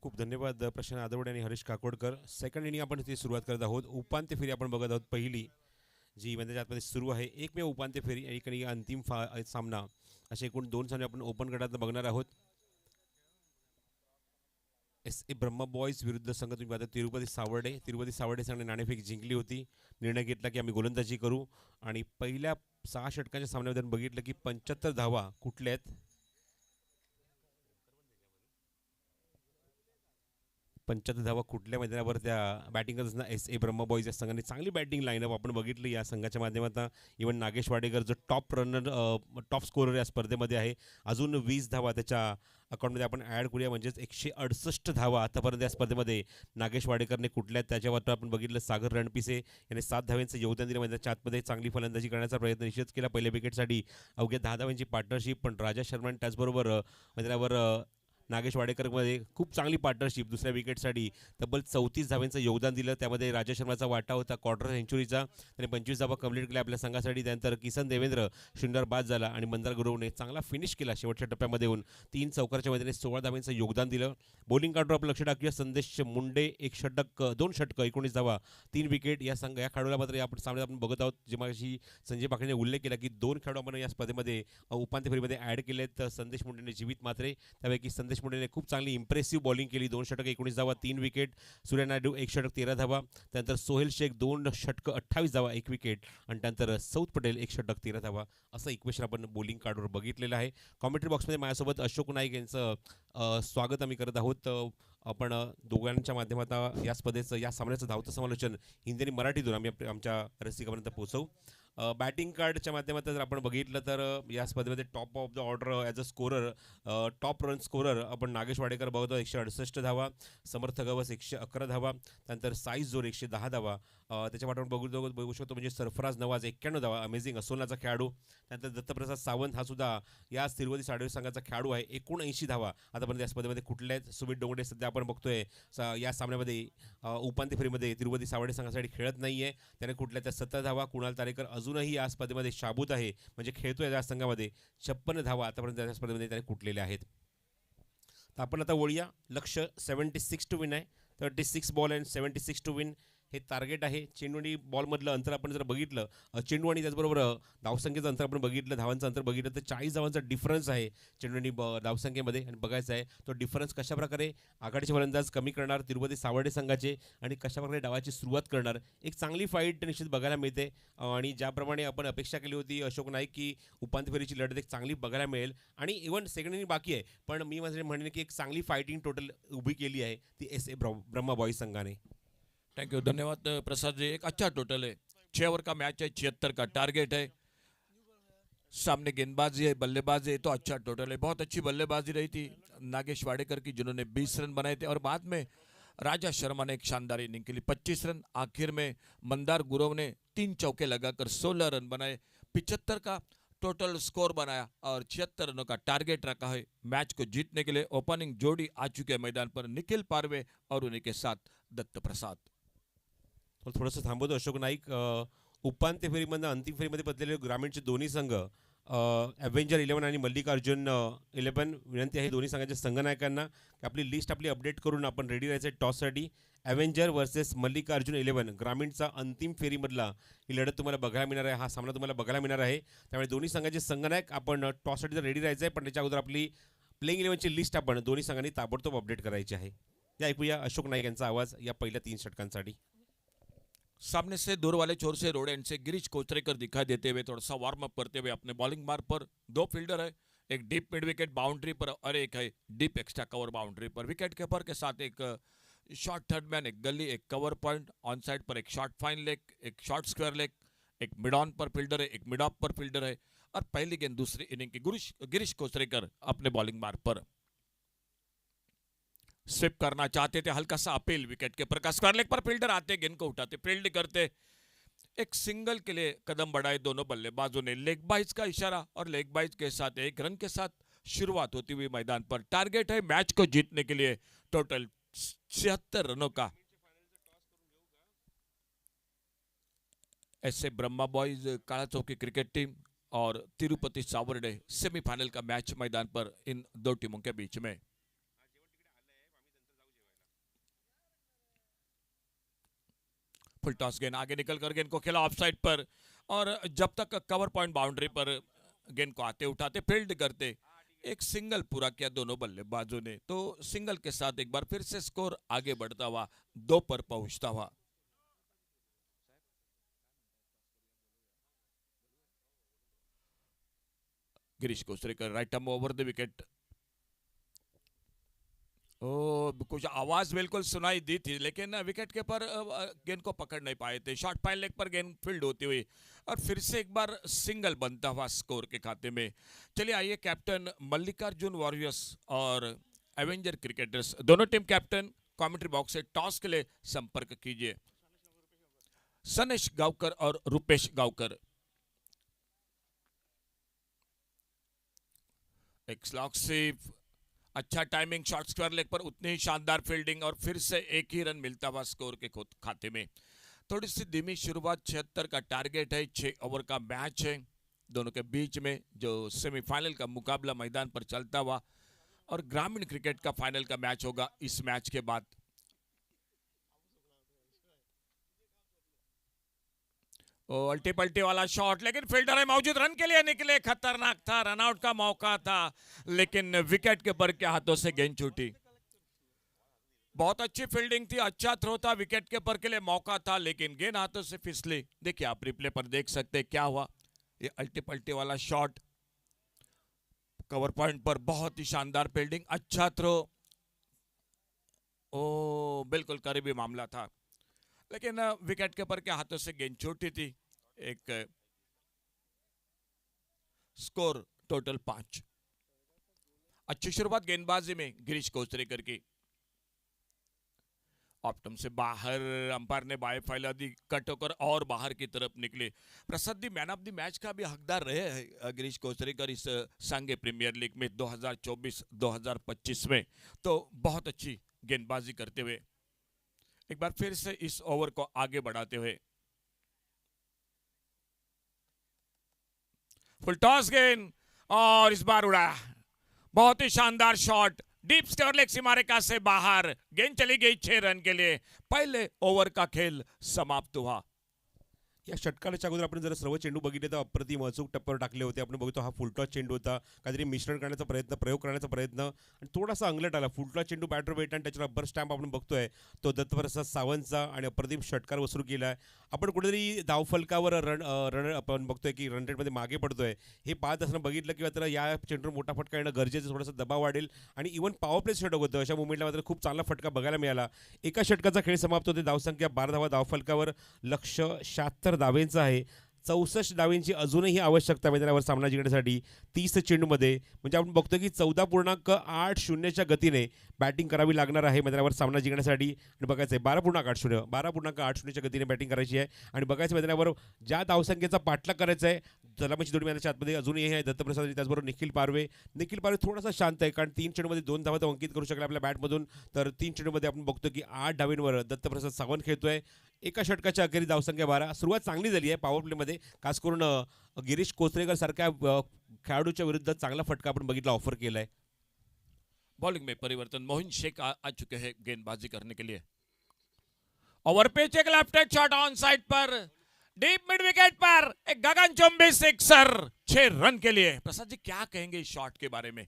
खूप खूप धन्यवाद प्रशांत आदवडे आणि Harish Kakodkar. Second inning आपण इथे सुरुवात करत आहोत. उपांत्य फेरी आपण बघत आहोत पहिली, जी मैदानाच्या आतमध्ये सुरू आहे. एकमेव उपांत्य फेरी आणि अंतिम सामना, असे एकूण 2 सामने आपण ओपन गटात बघणार आहोत. SA ब्रह्मा बॉयज विरुद्ध संघ तुम्ही पाहता तिरुपती सावर्डे संघाने नाणेफेक जिंकली होती. निर्णय घेतला की आम्ही गोलंदाजी करू आणि पहिल्या 6 षटकांच्या सामन्यामध्ये बघितलं की 75 धावा कुठल्या आहेत. 75 धावा कुठल्या मैदानावर त्या बॅटिंग करत असताना SA ब्रह्मा बॉईज या संघाने चांगली बॅटिंग लाईनअप आपण बघितली या संघाच्या माध्यमातून. इव्हन नागेश वाडेकर जो टॉप स्कोरर या स्पर्धेमध्ये आहे, अजून 20 धावा त्याच्या अकाउंटमध्ये आपण ॲड करूया, म्हणजेच 168 धावा आतापर्यंत या स्पर्धेमध्ये नागेश वाडेकरने कुठल्या. त्याच्यावर आपण बघितलं सागर रणपिसे याने 7 धाव्यांचं योगदान दिलं. मैदानाच्या आतमध्ये चांगली फलंदाजी करण्याचा प्रयत्न निश्चित केला पहिल्या विकेटसाठी. अवघ्या 10 धाव्यांची पार्टनरशिप, पण राजा शर्मा त्याचबरोबर मैदानावर नागेश वाडेकरमध्ये खूप चांगली पार्टनरशिप. दुसऱ्या विकेटसाठी तब्बल 34 धाव्यांचं योगदान दिलं. त्यामध्ये राजा शर्माचा वाटा होता क्वार्टर सेंचुरीचा. त्याने 25 धावा कंप्लीट केल्या आपल्या संघासाठी. त्यानंतर किसन देवेंद्र शून्यावर बाद झाला आणि मंदार गुरवने चांगला फिनिश केला शेवटच्या टप्प्यामध्ये येऊन. 3 चौकारच्या मैदानात 16 धाव्यांचं योगदान दिलं. बॉलिंग कार्डवर आपण लक्ष टाकूया. संदेश मुंडे 1 षटक 2 षटकं 19 धावा 3 विकेट. या खेळाडूला मात्र या सामन्यात आपण बघत आहोत, जे मागाशी संजय पाखरेने उल्लेख केला की 2 खेळाडू आपण या स्पर्धेमध्ये उपांत्य फेरीमध्ये ॲड केलेत. संदेश मुंडेने जीवित मात्रे, त्यापैकी संदेश मुंडेने खूप चांगली इम्प्रेसिव्ह बॉलिंग केली. 2 षटक 19 धावा 3 विकेट. सूर्या नायडू 1 षटक 13 धावा. त्यानंतर सोहेल शेख 2 षटकं 28 धावा 1 विकेट. आणि त्यानंतर सौथ पटेल 1 षटक 13 धावा. असं इक्वेशन आपण बॉलिंग कार्डवर बघितलेलं आहे. कॉमेंट्री बॉक्समध्ये माझ्यासोबत अशोक नाईक यांचं स्वागत आम्ही करत आहोत. आपण दोघांच्या माध्यमातून या स्पर्धेचं या सामन्याचं धावतं समालोचन हिंदी आणि मराठीतून आम्ही आमच्या रसिकापर्यंत पोहोचवू. बॅटिंग कार्डच्या माध्यमातून जर आपण बघितलं तर या स्पर्धेमध्ये top of the order as a scorer, top run scorer आपण नागेश वाडेकर बघतो 168 धावा. समर्थ गवस 111 धावा. त्यानंतर साईज जोर 110 धावा. त्याच्या पाठवून बघू शकतो म्हणजे सरफराज नवाज 91 धावा, अमेझिंग असोलाचा खेळाडू. त्यानंतर दत्तप्रसाद सावंत हा सुद्धा या तिरुपती सावडे संघाचा खेळाडू आहे, 79 धावा आतापर्यंत या स्पर्धेमध्ये कुठल्या आहेत. सुमित डोंगरे सध्या आपण बघतोय या सामन्यामध्ये उपांत्य फेरीमध्ये तिरुपती सावडे संघासाठी खेळत नाही आहे, त्याने कुठल्या त्या 17 धावा. कुणाल तारेकर अजूनही या स्पर्धेमध्ये शाबूत आहे, म्हणजे खेळतोय या संघामध्ये. 56 धावा आतापर्यंत या स्पर्धेमध्ये त्याने कुठलेल्या आहेत. तर आपण आता वळूया. लक्ष 76 टू विन आहे. 36 बॉल अँड 76 टू विन हे टार्गेट आहे. चेंडू आणि बॉलमधलं अंतर आपण जर बघितलं, चेंडू आणि त्याचबरोबर धावसंख्येचं अंतर आपण बघितलं, धावांचं अंतर बघितलं, तर 40 धावांचा डिफरन्स आहे चेंडू आणि धावसंख्येमध्ये. आणि बघायचं आहे तो डिफरन्स कशाप्रकारे आघाडीचे फलंदाज कमी करणार तिरुपती सावर्डे संघाचे, आणि कशाप्रकारे डावाची सुरुवात करणार. एक चांगली फाईट निश्चित बघायला मिळते. आणि ज्याप्रमाणे आपण अपेक्षा केली होती अशोक नाईक की उपांत्य फेरीची लढत एक चांगली बघायला मिळेल, आणि इव्हन सेकंड इनिंग बाकी आहे, पण मी माझे म्हणेन की एक चांगली फायटिंग टोटल उभी केली आहे ती SA ब्रह्मा बॉईज संघाने. थैंक यू, धन्यवाद प्रसाद जी. एक अच्छा टोटल है, 6 ओवर का मैच है, 76 का टारगेट है. सामने गेंदबाजी है, बल्लेबाजी है, तो अच्छा टोटल है. बहुत अच्छी बल्लेबाजी रही थी नागेश वाडेकर की, जिन्होंने 20 रन बनाए थे, और बाद में राजा शर्मा ने एक शानदार इनिंग के लिए 25 रन. आखिर में मंदार गुरव ने 3 चौके लगाकर 16 रन बनाए. 75 का टोटल स्कोर बनाया और 76 रनों का टारगेट रखा है. मैच को जीतने के लिए ओपनिंग जोड़ी आ चुके हैं मैदान पर, निखिल पारवे और उन्हीं के साथ दत्त प्रसाद. थोडंसं थांबवतो अशोक नाईक. उपांत्य फेरीमधनं अंतिम फेरीमध्ये बदलेले ग्रामीणचे दोन्ही संघ ॲव्हेंजर 11 आणि मल्लिकार्जुन 11. विनंती आहे दोन्ही संघाच्या संघनायकांना की आपली लिस्ट अपडेट करून आपण रेडी राहायचं आहे टॉससाठी. ॲव्हेंजर वर्सेस मल्लिकार्जुन 11 ग्रामीणचा अंतिम फेरीमधला ही लढत तुम्हाला बघायला मिळणार आहे, हा सामना तुम्हाला बघायला मिळणार आहे. त्यामुळे दोन्ही संघाचे संघनायक आपण टॉससाठी तर रेडी राहायचं आहे, पण त्याच्या अगोदर आपली प्लेइंग 11ची लिस्ट आपण दोन्ही संघांनी ताबडतोब अपडेट करायची आहे. या ऐकूया अशोक नाईक यांचा आवाज या पहिल्या 3 षटकांसाठी. सामने से दूर वाले छोर से रोड एंड से गिरीश कोचरेकर दिखाई देते हुए थोड़ा सा वार्म अप करते हुए अपने बॉलिंग मार्क पर. 2 फील्डर है, एक डीप मिड विकेट बाउंड्री पर और एक है डीप एक्स्ट्रा कवर बाउंड्री पर. विकेट कीपर के साथ एक शॉर्ट थर्ड मैन, एक गली, एक कवर पॉइंट ऑन साइड पर, एक शॉर्ट फाइन लेग, एक शॉर्ट स्क्वायर लेग, एक मिड ऑन पर फील्डर है, एक मिड ऑफ पर फील्डर है. और पहली गेंद दूसरी इनिंग की गिरीश कोचरेकर अपने बॉलिंग मार्क पर. स्विप करना चाहते थे, हल्का सा अपील विकेट के पर, स्क्वायर लेग पर फील्डर आते, गेंद को उठाते, फील्ड करते, एक सिंगल के लिए कदम बढ़ाए दोनों बल्लेबाजों ने. लेग बाइज का इशारा और लेग बाइज के साथ 1 रन के साथ शुरुआत होती हुई मैदान पर. टारगेट है मैच को जीतने के लिए टोटल 76 रनों का. ऐसे ब्रह्मा बॉयज काला चौकी क्रिकेट टीम और तिरुपति सावर्डे सेमीफाइनल का मैच मैदान पर इन 2 टीमों के बीच में. फुल टॉस गेंद आगे निकल कर गेंद को खेला ऑफ साइड पर, और जब तक कवर पॉइंट बाउंड्री पर गेंद को आते उठाते फील्ड करते, एक सिंगल पूरा किया दोनों बल्लेबाजों ने। तो सिंगल के साथ एक बार फिर से स्कोर आगे बढ़ता हुआ 2 पर पहुंचता हुआ। Girish Kosrekar right arm over the wicket. ओ कुछ आवाज बिल्कुल सुनाई दी थी, लेकिन विकेट के पर गेंद को पकड़ नहीं पाए थे। शॉर्ट फाइन लेग पर गेंद फील्ड होती हुई और फिर से एक बार सिंगल बनता हुआ स्कोर के खाते में। चलिए आइए कैप्टन मल्लिकार्जुन वॉरियर्स और एवेंजर क्रिकेटर्स दोनों टीम कैप्टन कमेंट्री बॉक्स से टॉस के लिए संपर्क कीजिए। सनेश गांवकर और रुपेश गांवकर। एक स्लॉक सेव, अच्छा टाइमिंग, शॉर्ट स्क्वायर लेग पर उतनी ही शानदार फील्डिंग और फिर से एक ही रन मिलता हुआ स्कोर के खाते में। थोड़ी सी धीमी शुरुआत, 76 का टारगेट है, 6 ओवर का मैच है दोनों के बीच में, जो सेमीफाइनल का मुकाबला मैदान पर चलता हुआ और ग्रामीण क्रिकेट का फाइनल का मैच होगा इस मैच के बाद। अल्टी पल्टी वाला शॉट, लेकिन फील्डर है मौजूद, रन के लिए निकले, खतरनाक था, रनआउट का मौका था, लेकिन विकेट के पर के हाथों से गेंद छूटी। बहुत अच्छी फील्डिंग थी, अच्छा थ्रो था, विकेट के पर के लिए मौका था, लेकिन गेंद हाथों से फिसली। देखिए आप रिप्ले पर देख सकते क्या हुआ। ये अल्टी पल्टी वाला शॉट, कवर पॉइंट पर बहुत ही शानदार फील्डिंग, अच्छा थ्रो, ओ बिल्कुल करीबी मामला था, लेकिन विकेट कीपर के हाथों से गेंद छूटी थी। एक स्कोर टोटल 5। अच्छी शुरुआत गेंदबाजी में गिरीश कोसरेकर की। ऑप्टम से बाहर, अंपायर ने बाएं फैला दी, कट होकर और बाहर की तरफ निकले। प्रसिद्धि मैन ऑफ द मैच का भी हकदार रहे हैं गिरीश कोसरेकर इस सांगे प्रीमियर लीग में 2024-2025 में। तो बहुत अच्छी गेंदबाजी करते हुए एक बार फिर से इस ओवर को आगे बढ़ाते हुए फुल टॉस गेंद और इस बार उड़ा, बहुत ही शानदार शॉट, डीप स्क्वायर लेग सीमारेखा से बाहर, गेंद चली गई 6 रन के लिए। पहले ओव्हर का खेल समाप्त हुआ। या षटकाराच्या अगोदर आपण जर सर्व चेंडू बघितले तर अप्रतिम अचूक टप्प्यावर टाकले होते. आपण बघतो हा फुलटॉस चेंडू होता, काहीतरी मिश्रण करण्याचा प्रयत्न, प्रयोग करण्याचा प्रयत्न आणि थोडासा अंगलट आला. फुलटॉस चेंडू बॅटर वेट आणि त्याच्यावर रबर स्टॅम्प आपण बघतोय तो दत्तप्रसाद सावंतचा आणि अप्रतिम षटकार वसूल केला आहे. आपण कुठेतरी धावफलकावर रन आपण बघतोय की रन रेटमध्ये मागे पडतोय. हे पाहत असताना बघितलं की मात्र या चेंडूवर मोठा फटका येणं गरजेचं, थोडासा दबाव वाढेल आणि इव्हन पॉवर प्ले षटक होतं. अशा मुवमेंटला मात्र खूप चांगला फटका बघायला मिळाला. एका षटकाचा खेळ समाप्त होते. धावसंख्या 12 धावा धावफलकावर, लक्ष्य 76 धावेंचं आहे. 64 धावेंची अजूनही आवश्यकता मैदानावर सामना जिंकण्यासाठी 30 चेंडूमध्ये. म्हणजे आपण बघतो की 14.80च्या गतीने बॅटिंग करावी लागणार आहे मैदानावर सामना जिंकण्यासाठी. आणि बघायचं आहे 12.80च्या गतीने बॅटिंग करायची आहे. आणि बघायचं मैदानावर ज्या धावसंख्येचा पाठलाग करायचा आहे, सलामीची जोडी मैदानाच्या आतमध्ये अजूनही आहे दत्तप्रसाद आणि त्याचबरोबर निखिल पारवे थोडासा शांत आहे, कारण 3 चेंडूमध्ये 2 धावा तो अंकित करू शकला आपल्या बॅटमधून. तर 3 चेंडूमध्ये आपण बघतो की 8 धावेंवर दत्तप्रसाद सावंत खेळतोय. एका षटकाच्या अखेरी धावसंख्या 12. सुरुवात चांगली झाली आहे पॉवर प्लेमध्ये, खास करून गिरीश कोसरेकर सारख्या खेळाडूच्या विरुद्ध चांगला फटका आपण बघितला, ऑफर केलाय. बॉलिंग में परिवर्तन, मोहिन शेख आ चुके हैं गेंदबाजी करने के लिए। ओवर पिच एक left hand shot on side पर, डीप मिड विकेट पर एक गगनचुंबी सिक्सर 6 रन के लिए। प्रसाद जी क्या कहेंगे इस शॉट के बारे में?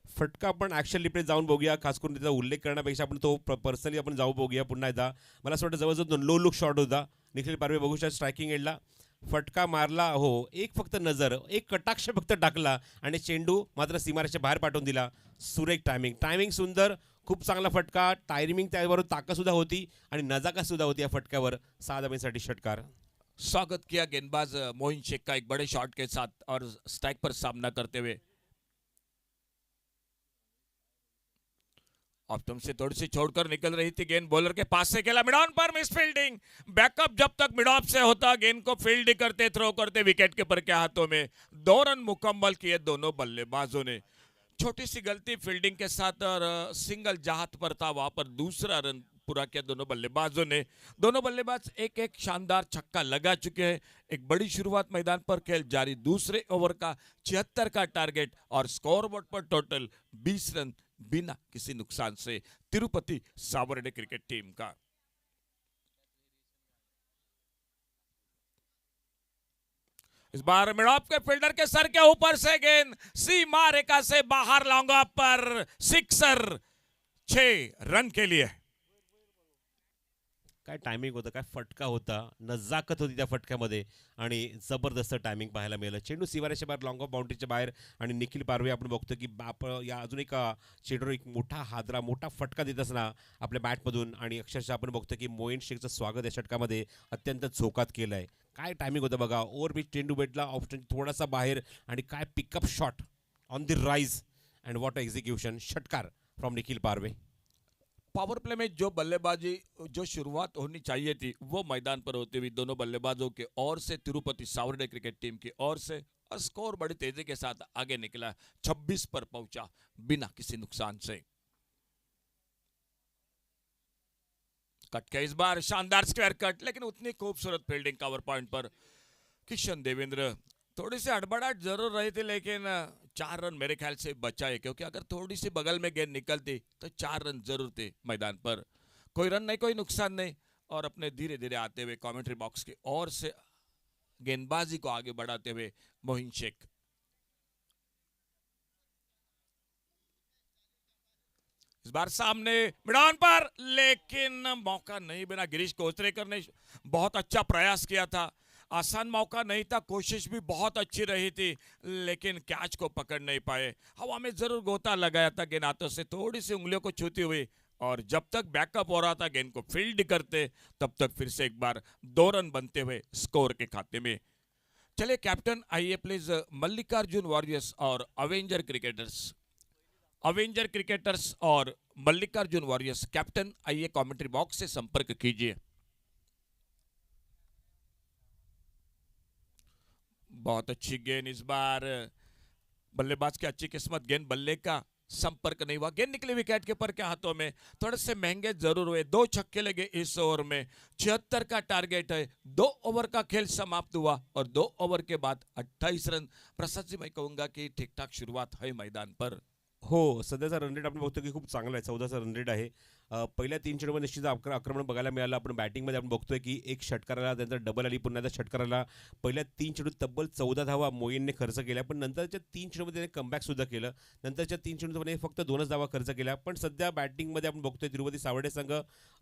फटका आपण ॲक्शन रिप्ले जाऊन बघूया, खास करून त्याचा उल्लेख करण्यापेक्षा आपण तो पर्सनली आपण जाऊ बघूया पुन्हा एकदा. मला असं वाटतं जवळजवळ लो लुक शॉट होता. निखिल पारवे बघू शकता स्ट्रायकिंग एंडला फटका मारला, हो एक फक्त नजर, एक कटाक्ष फक्त टाकला आणि चेंडू मात्र सीमारेषेच्या बाहेर पाठवून दिला. सुरेख टायमिंग सुंदर, खूप चांगला फटका, टायमिंग त्याबरोबर ताकद सुद्धा होती आणि नजाकत सुद्धा होती या फटक्यावर. 6 धावेंसाठी षटकार. स्वागत किया गेंदबाज मोहिन शेख का एक बड़े शॉट के साथ और स्ट्राइक पर सामना करते हुए। ऑप्टम से थोड़ी सी छोड़कर निकल रही थी गेंद, बॉलर के पास से खेला, मिड ऑन पर मिस फील्डिंग। बैकअप जब तक मिड ऑफ से होता, गेंद को फील्ड करते, थ्रो करते, विकेट कीपर के हाथों में। 2 रन मुकम्मल किए दोनों बल्लेबाजों ने। छोटी सी गलती फील्डिंग के साथ और सिंगल जहां पर था वहां पर दूसरा रन पूरा किया दोनों बल्लेबाजों ने। दोनों बल्लेबाज एक एक शानदार छक्का लगा चुके हैं। एक बड़ी शुरुआत मैदान पर खेल जारी, दूसरे ओवर का 76 का टारगेट और स्कोरबोर्ड पर टोटल 20 रन बिना किसी नुकसान से तिरुपति सावर्डे क्रिकेट टीम का। इस बार मिडॉप के फील्डर के सर के ऊपर से गेंद सीमा रेखा से बाहर लॉन्गा पर सिक्सर, 6 रन के लिए। काय टायमिंग होतं, काय फटका होता, नजाकत होती त्या फटक्यामध्ये आणि जबरदस्त टायमिंग पाहायला मिळालं. चेंडू सीमारेषेच्या बाहेर लॉंग ऑफ बाउंड्रीच्या बाहेर आणि निखिल पारवे आपण बघतो की या अजून एका चेंडूवर एक मोठा हादरा, मोठा फटका देत असताना आपल्या बॅटमधून, आणि अक्षरशः आपण बघतो की मोईन शेखचं स्वागत या षटकामध्ये अत्यंत झोकात केलं आहे. काय टायमिंग होतं बघा, ओव्हर पिच चेंडू भेटला, ऑप्शन थोडासा बाहेर, आणि काय pickup shot on the rise and what execution. षटकार from Nikhil Parve. Power play में जो बल्लेबाजी, जो शुरुआत होनी चाहिए थी वो मैदान पर होती हुई दोनों बल्लेबाजों के ओर से, तिरुपति सावर्डे क्रिकेट टीम की ओर से, और स्कोर बड़ी तेजी के साथ आगे निकला, 26 पर पहुंचा बिना किसी नुकसान से। कट के इस बार शानदार स्क्वायर कट, लेकिन उतनी खूबसूरत फील्डिंग कवर पॉइंट पर किशन देवेंद्र। थोड़ी सी हड़बड़ाहट जरूर रही थी, लेकिन 4 रन मेरे ख्याल से बचाए, क्योंकि अगर थोड़ी सी बगल में गेंद निकलती तो 4 रन जरूर थे मैदान पर। कोई रन नहीं, कोई नुकसान नहीं, और अपने धीरे धीरे आते हुए कमेंट्री बॉक्स की ओर से गेंदबाजी को आगे बढ़ाते हुए मोहिन शेख। इस बार सामने मिडान पर, लेकिन मौका नहीं बना। गिरीश कोचरेकर ने बहुत अच्छा प्रयास किया था, आसान मौका नहीं था, कोशिश भी बहुत अच्छी रही थी, लेकिन कैच को पकड़ नहीं पाए। हवा में जरूर गोता लगाया था, गेंद हाथों से थोड़ी सी उंगलियों को छूती हुई, और जब तक बैकअप हो रहा था गेंद को फील्ड करते, तब तक फिर से एक बार 2 रन बनते हुए स्कोर के खाते में। चलिए कैप्टन आइए प्लीज, मल्लिकार्जुन वॉरियर्स और अवेंजर क्रिकेटर्स और मल्लिकार्जुन वॉरियर्स कैप्टन आइए कमेंट्री बॉक्स से संपर्क कीजिए। बहुत अच्छी गेंद, इस बार बल्लेबाज की अच्छी किस्मत, गेंद बल्ले का संपर्क नहीं हुआ, गेंद निकली विकेट कीपर के हाथों में। थोड़े से महंगे जरूर हुए, 2 छक्के लगे इस ओवर में। 76 का टारगेट है, 2 ओवर का खेल समाप्त हुआ, और 2 ओवर के बाद 28 रन। प्रसाद जी, मैं कहूंगा कि ठीक ठाक शुरुआत है मैदान पर। हो, सध्याचा रन रेट आपण बघतो की खूप चांगला आहे, 14चा रन रेट आहे. पहिल्या 3 चेंडूमध्ये निश्चित आक्रमण बघायला मिळालं. आपण बॅटिंगमध्ये आपण बघतोय की एक षटकाराला, त्यानंतर डबल आली, पुन्हा त्या षटकाराला पहिल्या 3 चेंडूत तब्बल 14 धावा मोईनने खर्च केल्या, पण नंतरच्या 3 चेंडूमध्ये त्याने कमबॅकसुद्धा केलं. नंतरच्या 3 चेंडूमध्ये फक्त 2च धावा खर्च केल्या, पण सध्या बॅटिंगमध्ये आपण बघतोय तिरुपती सावर्डे संघ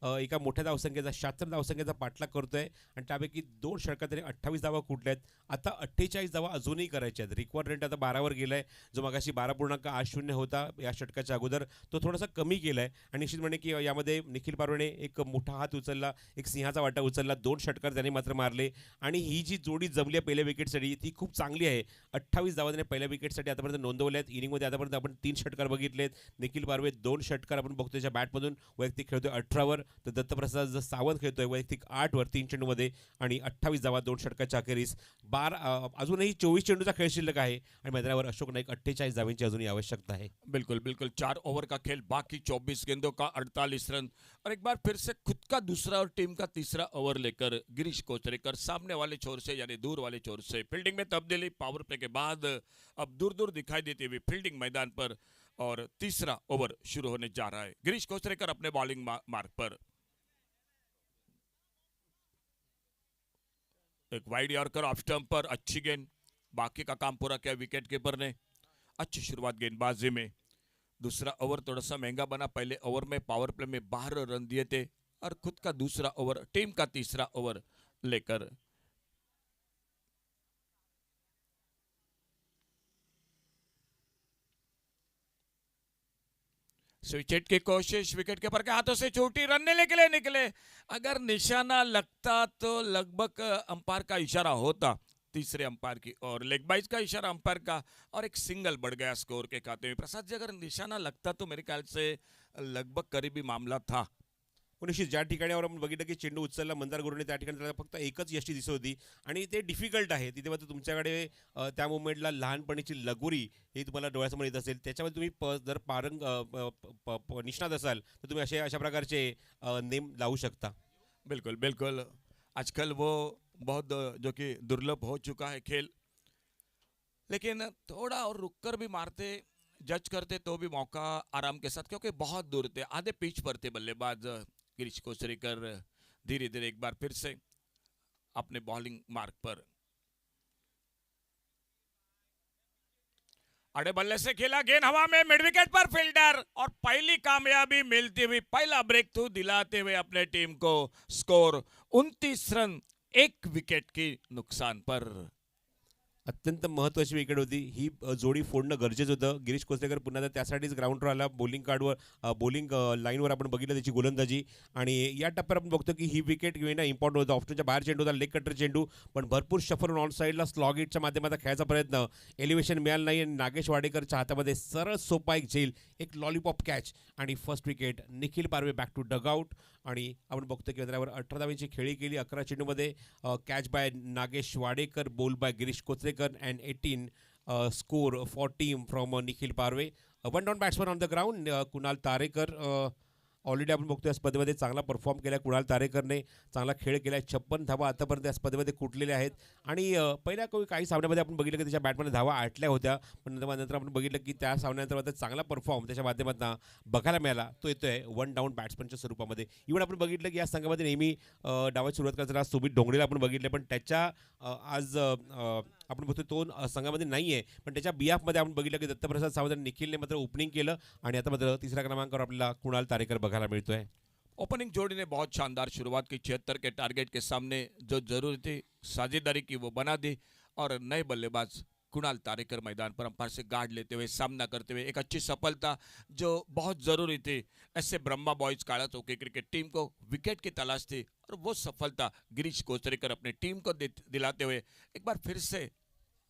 एका मोठ्या धावसंख्येचा 76 धावसंख्येचा पाठलाग करतोय, आणि त्यापैकी 2 षटकात त्याने 28 धावा कुठल्या आहेत. आता 48 धावा अजूनही करायच्या आहेत. रिकॉर्ड रेट आता 12वर गेलाय, जो मगाशी 12.80 होता या षटकाच्या अगोदर, तो थोडासा कमी केलाय. आणि निश्चित म्हणे की यामध्ये निखिल पारवेने एक मोठा हात उचलला, एक सिंहाचा वाटा उचलला, 2 षटकार त्याने मात्र मारले, आणि ही जी जोडी जमली आहे पहिल्या विकेटसाठी ती खूप चांगली आहे. 28 धावा त्याने पहिल्या विकेटसाठी आतापर्यंत नोंदवल्या आहेत. इनिंगमध्ये आतापर्यंत आपण 3 षटकार बघितलेत. निखिल पारवे 2 षटकार आपण बघतोय त्याच्या बॅटमधून. वैयक्तिक खेळतोय 18वर, तर दत्तप्रसाद सावंत खेळतोय वैयक्तिक 8वर 3 चेंडूमध्ये, आणि 28 धावा 2 षटकाच्या अखेरीस. अजूनही 24 चेंडूचा खेळ शिल्लक आहे, आणि मैदानावर अशोक नाईक 48 धावांची अजूनही आवश्यकता आहे. बिल्कुल बिल्कुल, 4 ओवर का खेल, बाकी 24 गेंदों का 48 रन, और एक बार फिर से खुद का दूसरा और टीम का तीसरा ओवर लेकर गिरीश कोचरेकर सामने वाले छोर से, यानी दूर वाले छोर से फील्डिंग में तब्दीली। पावर प्ले के बाद अब दूर दूर दिखाई देती हुई फील्डिंग मैदान पर, और तीसरा ओवर शुरू होने जा रहा है। गिरीश कोचरेकर अपने बॉलिंग मार्क पर, एक वाइड यॉर्कर ऑफ स्टंप पर, अच्छी गेंद, बाकी का काम पूरा किया विकेट कीपर ने। अच्छी शुरुआत गेंदबाजी में। दूसरा ओवर थोड़ा सा महंगा बना, पहले ओवर में पावर प्ले में 12 रन दिए थे, और खुद का दूसरा ओवर, टीम का तीसरा ओवर लेकर स्विच की कोशिश, विकेट कीपर के हाथों से छूटी, रन लेने के लिए निकले। अगर निशाना लगता तो लगभग अंपायर का इशारा होता तीसरे अंपायर की, और लेग बाइज का इशारा अंपायर का, और एक सिंगल बढ़ गया स्कोर के खाते में। प्रसाद जी, अगर निशाना लगता तो मेरे ख्याल से लगभग करीबी मामला था। निश्चित ज्या ठिकाणी आपण बघितलं की चेंडू उचलला मंदार गुरुने, त्या ठिकाणी त्याला फक्त एकच यष्टी दिसत होती, आणि ते डिफिकल्ट आहे. तिथे मात्र तुमच्याकडे त्या मुवमेंटला लहानपणीची लगोरी ही तुम्हाला डोळ्यासमोर येत असेल, त्याच्यामध्ये तुम्ही जर निष्णात असाल तर तुम्ही अशा प्रकारचे नेम लावू शकता. बिल्कुल बिल्कुल, आजकल वो बहुत जो कि दुर्लभ हो चुका है खेल, लेकिन थोड़ा और रुककर भी मारते, जज करते तो भी मौका आराम के साथ, क्योंकि बहुत दूर थे, आधे पिच पर थे बल्लेबाज गिरीश कोचरेकर। धीरे धीरे एक बार फिर से अपने बॉलिंग मार्क पर, अड़े बल्ले से खेला, गेंद हवा में, मिड विकेट पर फील्डर, और पहली कामयाबी मिलती हुई, पहला ब्रेक थ्रू दिलाते हुए अपने टीम को। स्कोर 29 रन, 1 विकेट की नुकसान पर। अत्यंत महत्त्वाची विकेट होती ही, जोडी फोडणं गरजेचं होतं. गिरीश कोसलेकर पुन्हा एकदा त्यासाठीच ग्राउंडवर आला. बॉलिंग लाईनवर आपण बघितलं त्याची गोलंदाजी, आणि या टप्प्यावर आपण बघतो की ही विकेट घेणं इम्पॉर्टंट होतं. ऑप्शनच्या बाहेर चेंडू होता, लेग कटर चेंडू, पण भरपूर शफर ऑन साईडला स्लॉग हिटच्या माध्यमातून खेळायचा प्रयत्न, एलिव्हेशन मिळालं नाही, आणि नागेश वाडेकरच्या हातामध्ये सरळ सोपा एक झेल, एक लॉलीपॉप कॅच, आणि first wicket. Nikhil Parve back to dugout, आणि आपण बघतो की अंतरावर 18 धावांची खेळी केली. 11 चेंडूमध्ये catch by Nagesh Wadekar, bowl by Girish Kochrekar, and 18 score for team from Nikhil Parve. One down batsman on the ground Kunal Tarekar. Already आपण बघतो या स्पर्धेमध्ये चांगला परफॉर्म केला कुणाल तारेकरने, चांगला खेळ केला आहे. 56 धावा आतापर्यंत या स्पर्धेमध्ये कुठलेल्या आहेत, आणि पहिल्या काही सामन्यामध्ये आपण बघितलं की त्याच्या बॅटमध्ये धावा आटल्या होत्या, पण नंतर आपण बघितलं की त्या सामन्यानंतर आता चांगला परफॉर्म त्याच्या माध्यमातून बघायला मिळाला. तो येतोय वन डाऊन बॅट्समनच्या स्वरूपामध्ये. इव्हन आपण बघितलं की या संघामध्ये नेहमी डावाची सुरुवात करताना सुमित ढोंगडेला आपण बघितलं, पण त्याच्या आज आपण बघतो तो संघामध्ये नाही आहे, पण त्याच्या बिहाफमध्ये आपण बघितलं की दत्तप्रसाद सावंत आणि निखिलने मात्र ओपनिंग केलं, आणि आता मात्र तिसऱ्या क्रमांकावर आपल्याला कुणाल तारेकर बघायला मिळतोय. ओपनिंग जोड़ी ने बहुत शानदार शुरुआत की, 76 के टारगेट के सामने जो जरूरी थी साझेदारी की वो बना दी, और नए बल्लेबाज कुणाल तारेकर मैदान पर अंपायर से गार्ड लेते हुए, सामना करते हुए एक अच्छी सफलता जो बहुत ज़रूरी थी। ऐसे ब्रह्मा बॉयज़ काला चौकी क्रिकेट टीम को विकेट की तलाश थी, और वो सफलता गिरीश कोचरेकर अपनी टीम को दिलाते हुए एक बार फिर से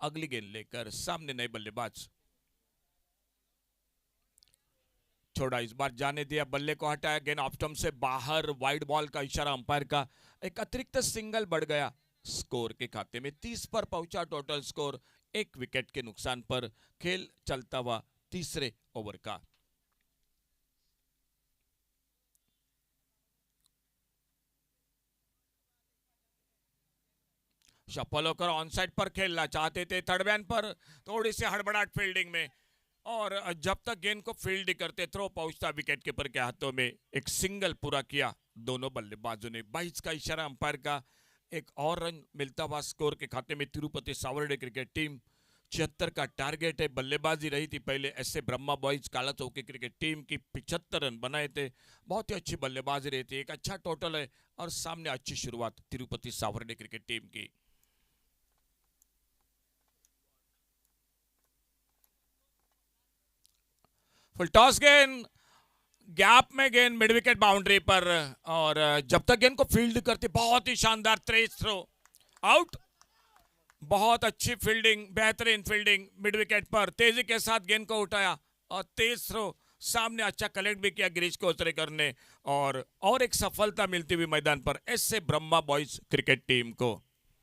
अगली गेंद लेकर सामने नए बल्लेबाज। छोड़ा, इस बार जाने दिया, बल्ले को हटाया, गेंद ऑफ स्टंप से बाहर, वाइड बॉल का इशारा अंपायर का, एक अतिरिक्त सिंगल बढ़ गया स्कोर के खाते में। 30 पर पहुंचा टोटल स्कोर, 1 विकेट के नुकसान पर खेल चलता हुआ तीसरे ओवर का। शफल होकर ऑन साइड पर खेलना चाहते थे, थर्ड मैन पर थोड़ी सी हड़बड़ाहट फील्डिंग में, और जब तक गेंद को फील्ड करते थ्रो पहुंचता विकेट कीपर के हाथों में, एक सिंगल पूरा किया दोनों बल्लेबाजों ने। 22 का इशारा अंपायर का, एक और रन मिलता हुआ स्कोर के खाते में तिरुपति सावर्डे क्रिकेट टीम। 76 का टारगेट है, बल्लेबाजी रही थी पहले ऐसे ब्रह्मा बॉयज काला चौकी क्रिकेट टीम की। 75 रन बनाए थे, बहुत ही अच्छी बल्लेबाजी रही थी, एक अच्छा टोटल है, और सामने अच्छी शुरुआत तिरुपति सावर्डे क्रिकेट टीम की। फुल टॉस गेंद, गैप में गेंद, मिड विकेट बाउंड्री पर, और जब तक गेंद को फील्ड करते, बहुत ही शानदार तेज थ्रो, आउट। बहुत अच्छी फील्डिंग, बेहतरीन फील्डिंग, मिड विकेट पर तेजी के साथ गेंद को उठाया, और तेज थ्रो सामने अच्छा कलेक्ट भी किया गिरीश कोचरेकर ने, और एक सफलता मिलती हुई मैदान पर ऐसे ब्रह्मा बॉयज क्रिकेट टीम को।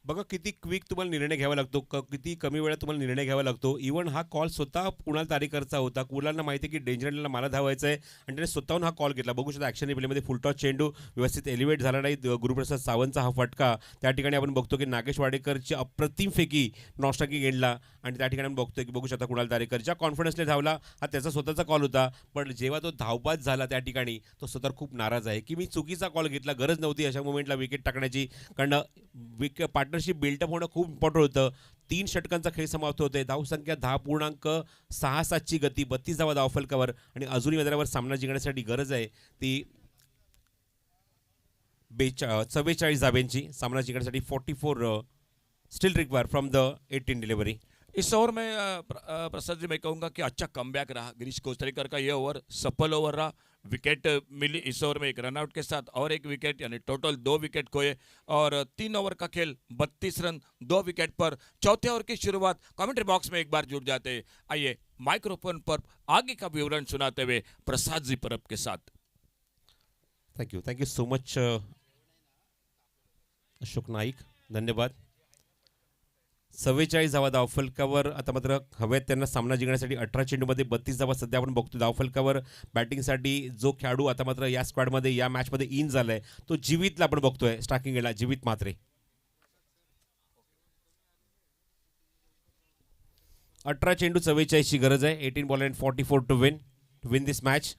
बघा किती क्विक तुम्हाला निर्णय घ्यावा लागतो, किती कमी वेळात तुम्हाला निर्णय घ्यावा लागतो. इव्हन हा कॉल स्वतः कुणाल तारेकरचा होता. कुणालला माहिती आहे की डेंजरला मला धावायचं आहे, आणि त्याने स्वतःहून हा कॉल घेतला. बघू शकता ॲक्शन रिप्लेमध्ये फुलटॉस चेंडू व्यवस्थित एलिव्हेट झाला नाही. गुरुप्रसाद सावंतचा हा फटका, त्या ठिकाणी आपण बघतो की नागेश वाडेकरची अप्रतिम फेकी नॉस्टाकी गेंडला, आणि त्या ठिकाणी आपण बघतोय की बघू शकता कुणाल तारेकर ज्या कॉन्फिडन्सने धावला, हा त्याचा स्वतःचा कॉल होता, पण जेव्हा तो धावबाद झाला त्या ठिकाणी तो स्वतः खूप नाराज आहे की मी चुकीचा कॉल घेतला, गरज नव्हती अशा मोमेंटला विकेट टाकण्याची, कारण पार्टनरशिप बिल्टअप होणं खूप इम्पॉर्टंट होतं. 3 षटकांचा खेळ समाप्त होतोय. धावसंख्या 10.67ची गती, 32 धावा धावफलकावर, आणि अजूनही मैदानावर सामना जिंकण्यासाठी गरज आहे ती 44 धाब्यांची. सामना जिंकण्यासाठी 44 still require from the 18 delivery. इस ओवर में प्रसाद जी मैं कहूँगा कि अच्छा कमबैक रहा गिरीश कोचरेकर का। ये ओवर सफल ओवर रहा, विकेट मिली इस ओवर में, एक रनआउट के साथ और एक विकेट, यानी टोटल 2 विकेट खोए, और 3 ओवर का खेल, 32 रन 2 विकेट पर। चौथे ओवर की शुरुआत कमेंट्री बॉक्स में एक बार जुड़ जाते हैं। आइए माइक्रोफोन पर आगे का विवरण सुनाते हुए प्रसाद जी परब के साथ। Thank you so much Ashok Naik, धन्यवाद. 44 धावा धावफलकावर. आता मात्र हव्यात त्यांना सामना जिंकण्यासाठी. 18 चेंडूमध्ये 32 धावा सध्या आपण बघतो धावफलकावर. बॅटिंगसाठी जो खेळाडू आता मात्र या स्क्वॉडमध्ये या मॅचमध्ये इन झालाय तो जीवितला आपण बघतोय स्टार्टिंगला, जीवित म्हात्रे. 18 चेंडू 44 ची गरज आहे. 18 ball and 44 to win this match.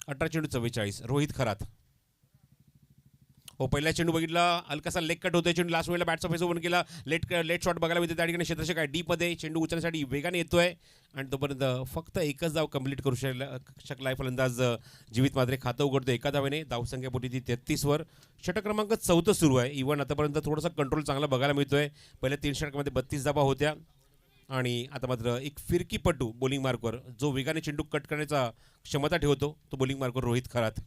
18 चेंडू 44. रोहित खरात. हो, पहिला चेंडू बघितला, हलकासा लेग कट होतोय चेंडू, लास्ट वेळेला बॅटचा फेस ओपन केला, लेट शॉट बघायला मिळते त्या ठिकाणी. क्षेत्ररक्षक आहे डीपमध्ये, चेंडू उचलण्यासाठी वेगाने येतोय आणि तोपर्यंत फक्त एकच धाव कंप्लीट करू शकलाय फलंदाज जीवित मात्रे. खातं उघडतो एका धावेने, धावसंख्या पोटी ती 33वर. षटक क्रमांक 14 सुरू आहे. इव्हन आतापर्यंत थोडासा कंट्रोल चांगला बघायला मिळतोय. पहिल्या 3 षटकामध्ये 32 धावा होत्या आणि आता मात्र एक फिरकीपटू बॉलिंग मार्कवर जो वेगाने चेंडू कट करण्याचा क्षमता ठेवतो तो बॉलिंग मार्कवर रोहित खरात.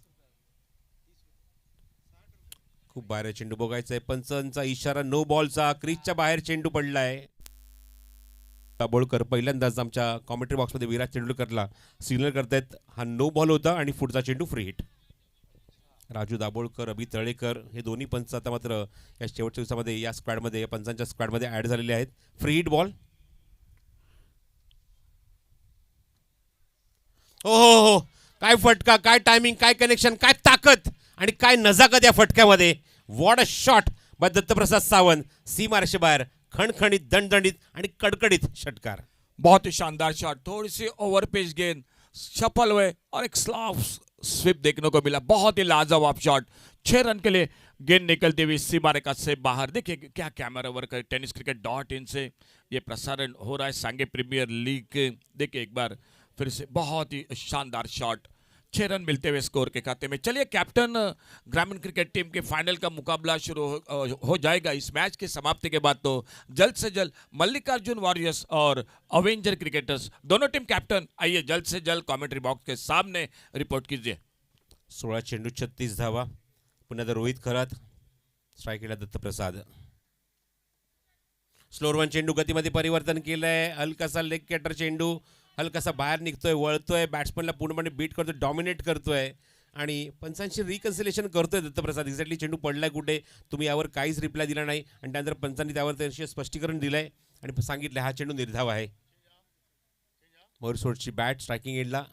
खूप बाहेर चेंडू बघायचा आहे, पंचांचा इशारा नो बॉलचा, क्रीजच्या बाहेर चेंडू पडलाय. दाभोळकर पहिल्यांदाच आमच्या कॉमेंट्री बॉक्समध्ये विराट तेंडुलकरला सिग्नल करतायत हा नो बॉल होता आणि पुढचा चेंडू फ्री हिट. राजू दाभोळकर, अभि तळेकर हे दोन्ही पंच आता मात्र या शेवटच्या दिवसामध्ये या स्क्वॅडमध्ये, या पंचांच्या स्क्वॅडमध्ये ॲड झालेले आहेत. Free hit ball. हो, काय फटका, काय टायमिंग, काय कनेक्शन, काय ताकद आणि काय नजाकत या फटक्यामध्ये. What a shot by Dattaprasad Sawant. सीमारेषे बाहेर खणखणीत, दणदणीत आणि कडकडीत षटकार. बहुत ही शानदार शॉट, थोड़ी सी ओवर पेस गेंद, सफल हुए और एक स्विप देखने को मिला. बहुत ही लाजवाब शॉट. 6 रन के लिए गेंद निकलती हुई सीमा रेखा से बाहर. देखिए क्या कैमरा वर्क है. tenniscricket.in से ये प्रसारण हो रहा है सांगे प्रीमियर लीग. देखिए एक बार फिर से बहुत ही शानदार शॉट. 6 रन मिलते हुए स्कोर के खाते में. चलिए कैप्टन ग्रामीण क्रिकेट टीम के फाइनल का मुकाबला शुरू हो जाएगा. इस मैच की समाप्ति के बाद तो जल्द से जल्द मल्लिकार्जुन वॉरियर्स और अवेंजर क्रिकेटर्स दोनों टीम कैप्टन आइए जल्द से जल्द कमेंट्री बॉक्स के सामने रिपोर्ट कीजिए. 16 चेंडू 36 धावा. पुन्हा रोहित खरात, स्ट्राईकला दत्तप्रसाद. स्लोअर वन चेंडू गतीमध्ये परिवर्तन केलंय. हलकासा लेग कॅटर चेंडू हलकासा बाहेर निघतोय, वळतोय, बॅट्समनला पूर्णपणे बीट करतोय, डॉमिनेट करतोय आणि पंचांशी रिकन्सिलेशन करतोय दत्तप्रसाद. एक्झॅक्टली चेंडू पडलाय कुठे, तुम्ही यावर काहीच रिप्लाय दिला नाही आणि त्यानंतर पंचांनी त्यावर त्याशी स्पष्टीकरण दिलंय आणि सांगितलं हा चेंडू निर्धाव आहे. मोरसोडची बॅट स्ट्रायकिंग एंडला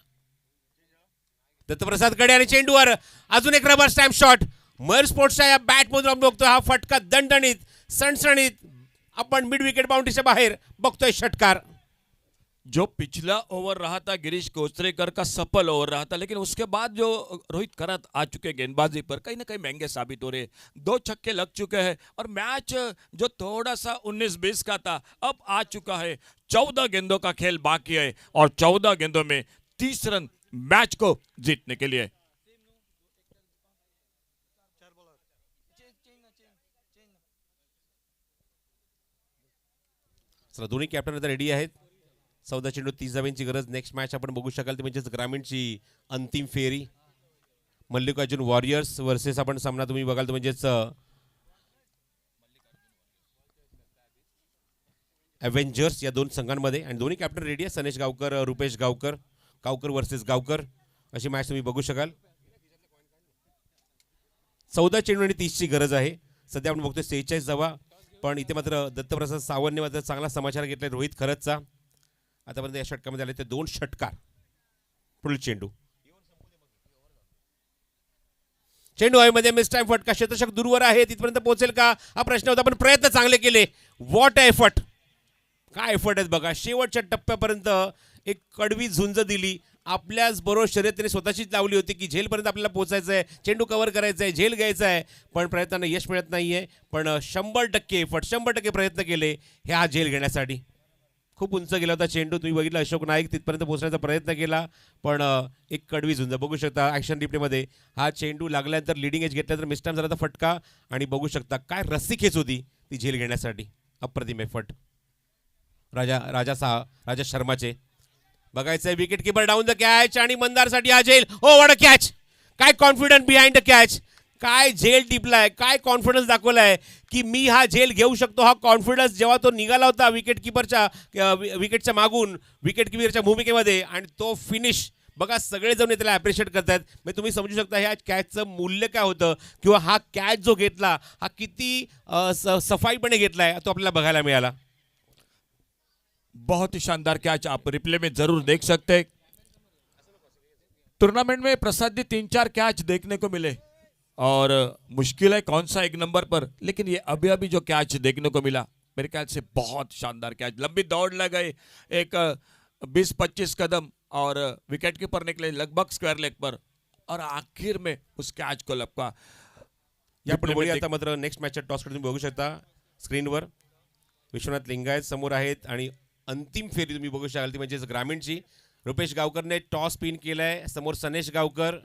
दत्तप्रसादकडे आणि चेंडूवर अजून एक रबर स्टॅम्प शॉट. मयूर स्पोर्ट्सच्या या बॅटमधून आपण बघतोय हा फटका दणदणीत, सणसणीत. आपण मिड विकेट बाउंड्रीच्या बाहेर बघतोय षटकार. जो पिछला ओवर रहा था गिरीश कोचरेकर का सफल ओवर रहा था, लेकिन उसके बाद जो रोहित खरात आ चुके गेंदबाजी पर कहीं ना कहीं महंगे साबित हो रहे. 2 छक्के लग चुके हैं और मैच जो थोड़ा सा 19-20 का था अब आ चुका है. 14 गेंदों का खेल बाकी है और 14 गेंदों में 30 रन मैच को जीतने के लिए. दोन्ही कॅप्टन आता रेडी आहेत. 14 चेंडू 30 धावांची गरज. नेक्स्ट मॅच आपण बघू शकाल ते म्हणजेच ग्रामीणची अंतिम फेरी. मल्लिकार्जुन वॉरियर्स वर्सेस आपण सामना तुम्ही बघाल तर म्हणजेच अवेंजर्स या दोन संघांमध्ये आणि दोन्ही कॅप्टन रेडी आहे. सनेश गावकर, रुपेश गावकर. गावकर वर्सेस गावकर अशी मॅच तुम्ही बघू शकाल. 14 चेंडू आणि 30ची गरज आहे. सध्या आपण बघतोय 46 धावा, पण इथे मात्र दत्तप्रसाद सावंतने मात्र चांगला समाचार घेतला रोहित खरतचा. आतापर्यंत या षटकामध्ये आले ते 2 षटकार. पुढील चेंडू हवेमध्ये मिस टाइम फटका. क्षेत्ररक्षक दूरवर आहे, तिथपर्यंत पोहोचेल का हा प्रश्न होता, पण प्रयत्न चांगले केले. व्हॉट एफर्ट, काय एफर्ट आहेत बघा. शेवटच्या टप्प्यापर्यंत एक कडवी झुंज दिली. आपल्याच बरोबर शर्यत त्याने स्वतःचीच लावली होती की झेलपर्यंत आपल्याला पोहोचायचं आहे, चेंडू कव्हर करायचा आहे, झेल घ्यायचा आहे, पण प्रयत्नांना यश मिळत नाही आहे. पण 100% एफर्ट, 100% प्रयत्न केले हे हा झेल घेण्यासाठी. खूप उंच गेला होता चेंडू, तुम्ही बघितलं अशोक नाईक तिथपर्यंत पोहोचण्याचा प्रयत्न केला, पण एक कडवी झुंज बघू शकता ॲक्शन रिप्लेमध्ये. हा चेंडू लागल्यानंतर लिडिंग एज घेतल्यानंतर मिस्टाईम झाला तर फटका आणि बघू शकता काय रस्सीखेच होती ती झेल घेण्यासाठी. अप्रतिम एफर्ट राजा शर्माचे. बघायचंय wicket keeper down the catch आणि मंदारसाठी हा झेल. ओ व्हॉट अ कॅच, काय कॉन्फिडन्स बिहाइंड द कॅच, काय झेल टिपलाय, काय कॉन्फिडन्स दाखवलाय की मी हा झेल घेऊ शकतो. हा कॉन्फिडन्स जेव्हा तो निघाला होता विकेटच्या मागून विकेट किपरच्या भूमिकेमध्ये आणि तो फिनिश बघा सगळेजण त्याला ॲप्रिशिएट करतायत. म्हणजे तुम्ही समजू शकता ह्या कॅचचं मूल्य काय होतं किंवा हा कॅच जो घेतला हा किती सफाईपणे घेतलाय तो आपल्याला बघायला मिळाला. बहुत ही शानदार कैच, आप रिप्ले में जरूर देख सकते हैं. टूर्नामेंट में प्रसाद जी 3-4 कैच देखने को मिले और मुश्किल है कौन सा 1 नंबर पर, लेकिन ये अभी अभी जो कैच देखने को मिला मेरे ख्याल से बहुत शानदार कैच. लंबी दौड़ लगाए, एक 20-25 कदम और विकेट कीपर निकले लगभग स्क्वायर लेग पर और आखिर में उस कैच को लपका. यापुढे वळूया आता मात्र नेक्स्ट मॅचच्या टॉसकडे तुम्ही बघू शकता स्क्रीनवर. विश्वनाथ लिंगायत समोर आहेत आणि अंतिम फेरी तुम्ही बघू शकाल ती म्हणजेच ग्रामीणची. रुपेश गावकरने टॉस पिन केलाय, समोर सनेश गावकर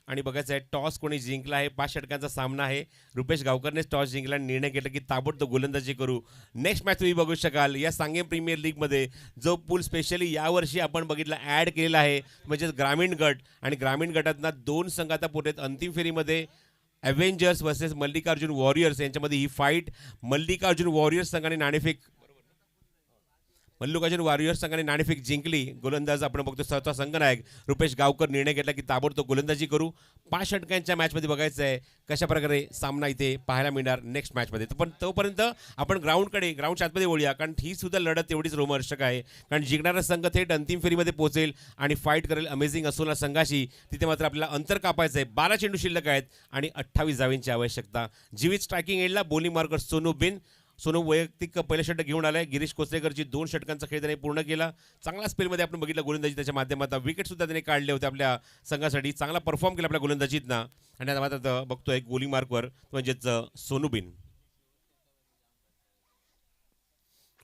आणि बघायचं आहे टॉस कोणी जिंकला आहे. 5 षटकांचा सामना आहे. रुपेश गावकरनेच टॉस जिंकला आणि निर्णय घेतला की ताबडतोब गोलंदाजी करू. नेक्स्ट मॅच तुम्ही बघू शकाल या सांगेम प्रीमियर लीगमध्ये जो पूल स्पेशली यावर्षी आपण बघितला ॲड केलेला आहे म्हणजेच ग्रामीण गट. आणि ग्रामीण गटातना 2 संघ आता पुढे आहेत अंतिम फेरीमध्ये. अव्हेंजर्स वर्सेस मल्लिकार्जुन वॉरियर्स यांच्यामध्ये ही फाईट. मल्लिकार्जुन वॉरियर्स संघाने नाणेफेक जिंकली. गोलंदाज आपण बघतो स्वतः संघनायक रुपेश गावकर निर्णय घेतला की ताबडतोब गोलंदाजी करू. 5 षटकांच्या मॅचमध्ये बघायचं आहे कशा प्रकारे सामना इथे पाहायला मिळणार नेक्स्ट मॅचमध्ये. पण तोपर्यंत आपण ग्राउंडच्या आतमध्ये वळूया कारण ही सुद्धा लढत तेवढीच रोमहर्षक आहे. कारण जिंकणारा संघ थेट अंतिम फेरीमध्ये पोहोचेल आणि फाईट करेल अमेझिंग असोला संघाशी. तिथे मात्र आपल्याला अंतर कापायचं आहे. 12 चेंडू शिल्लक आहेत आणि 28 धावांची आवश्यकता. जीवित स्ट्रायकिंग एंडला बॉलिंग मार्कर सोनू वैयक्तिक पहिलं षटक घेऊन आलाय. गिरीश कोसलेकरची 2 षटकांचा खेळ त्याने पूर्ण केला. चांगला स्पेलमध्ये आपण बघितलं गोलंदाजी त्याच्या माध्यमातून. विकेट सुद्धा त्याने काढले होते आपल्या संघासाठी. चांगला परफॉर्म केला आपल्या गोलंदाजीतनं आणि आता मात्र बघतोय गोलिंग मार्कवर म्हणजेच सोनूबिन.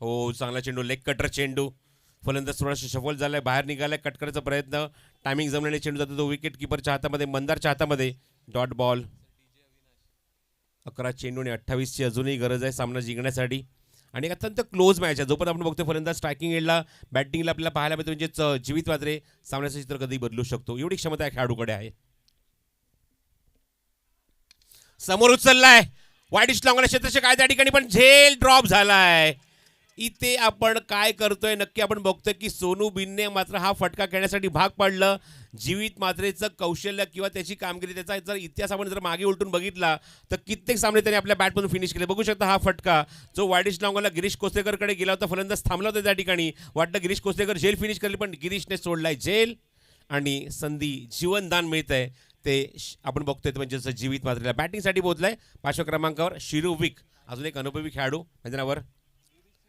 हो चांगला चेंडू, लेग कटर चेंडू. फलंदाज थोडासा शफल झालाय, बाहेर निघालाय, कट करायचा प्रयत्न. टायमिंग जमल्याने चेंडू जातो तो विकेट किपरच्या हातामध्ये, मंदारच्या हातामध्ये. Dot ball. 11 चेंडू आणि 28ची अजूनही गरज आहे सामना जिंकण्यासाठी आणि अत्यंत क्लोज मॅच आहे. जोपर्यंत आपण बघतो फलंदाज स्ट्रायकिंग एंडला बॅटिंगला आपल्याला पाहायला मिळतं म्हणजेच जीवित मात्रे सामन्याचं चित्र कधी बदलू शकतो एवढी क्षमता या खेळाडूकडे आहे. समोर उचललाय वाईडिश लॉंगला क्षेत्राच्या काय त्या ठिकाणी पण झेल ड्रॉप झालाय. इथे आपण काय करतोय नक्की आपण बघतोय की सोनू बिनने मात्र हा फटका खेळण्यासाठी भाग पाडलं. जीवित मात्रेचं कौशल्य किंवा त्याची कामगिरी त्याचा जर इतिहास आपण जर मागे उलटून बघितला तर कित्येक सामने त्याने आपल्या बॅटमधून फिनिश केले. बघू शकता हा फटका जो वाईडिश लॉंगला गिरीश कोसलेकरकडे गेला होता. फलंदाज थांबला होता त्या ठिकाणी. वाटलं गिरीश कोसलेकर झेल फिनिश करेल पण गिरीशने सोडलाय झेल आणि संधी जीवनदान मिळत आहे ते आपण बघतोय म्हणजे जीवित मात्रेला. बॅटिंगसाठी पोहोचलाय 5व्या क्रमांकावर शिरू विक, अजून एक अनुभवी खेळाडू मैदानावर.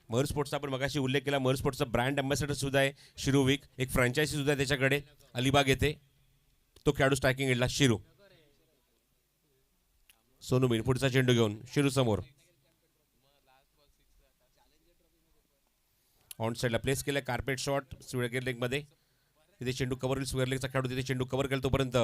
मयूर स्पोर्ट्सचा आपण मगाशी उल्लेख केला. मयूर स्पोर्ट्सचा ब्रँड अँबॅसेडर सुद्धा आहे शिरू विक. एक फ्रँचायझी सुद्धा आहे त्याच्याकडे अलिबाग येथे. तो खेळाडू स्ट्रायकिंग एंडला शिरू. सोनू बिन पुढचा चेंडू घेऊन शिरू समोर ऑन साईडला प्लेस केला. कार्पेट शॉट स्क्वेअर लेगमध्ये. तिथे चेंडू कव्हर होईल. स्क्वेअर लेगचा खेळाडू तिथे चेंडू कव्हर केला तोपर्यंत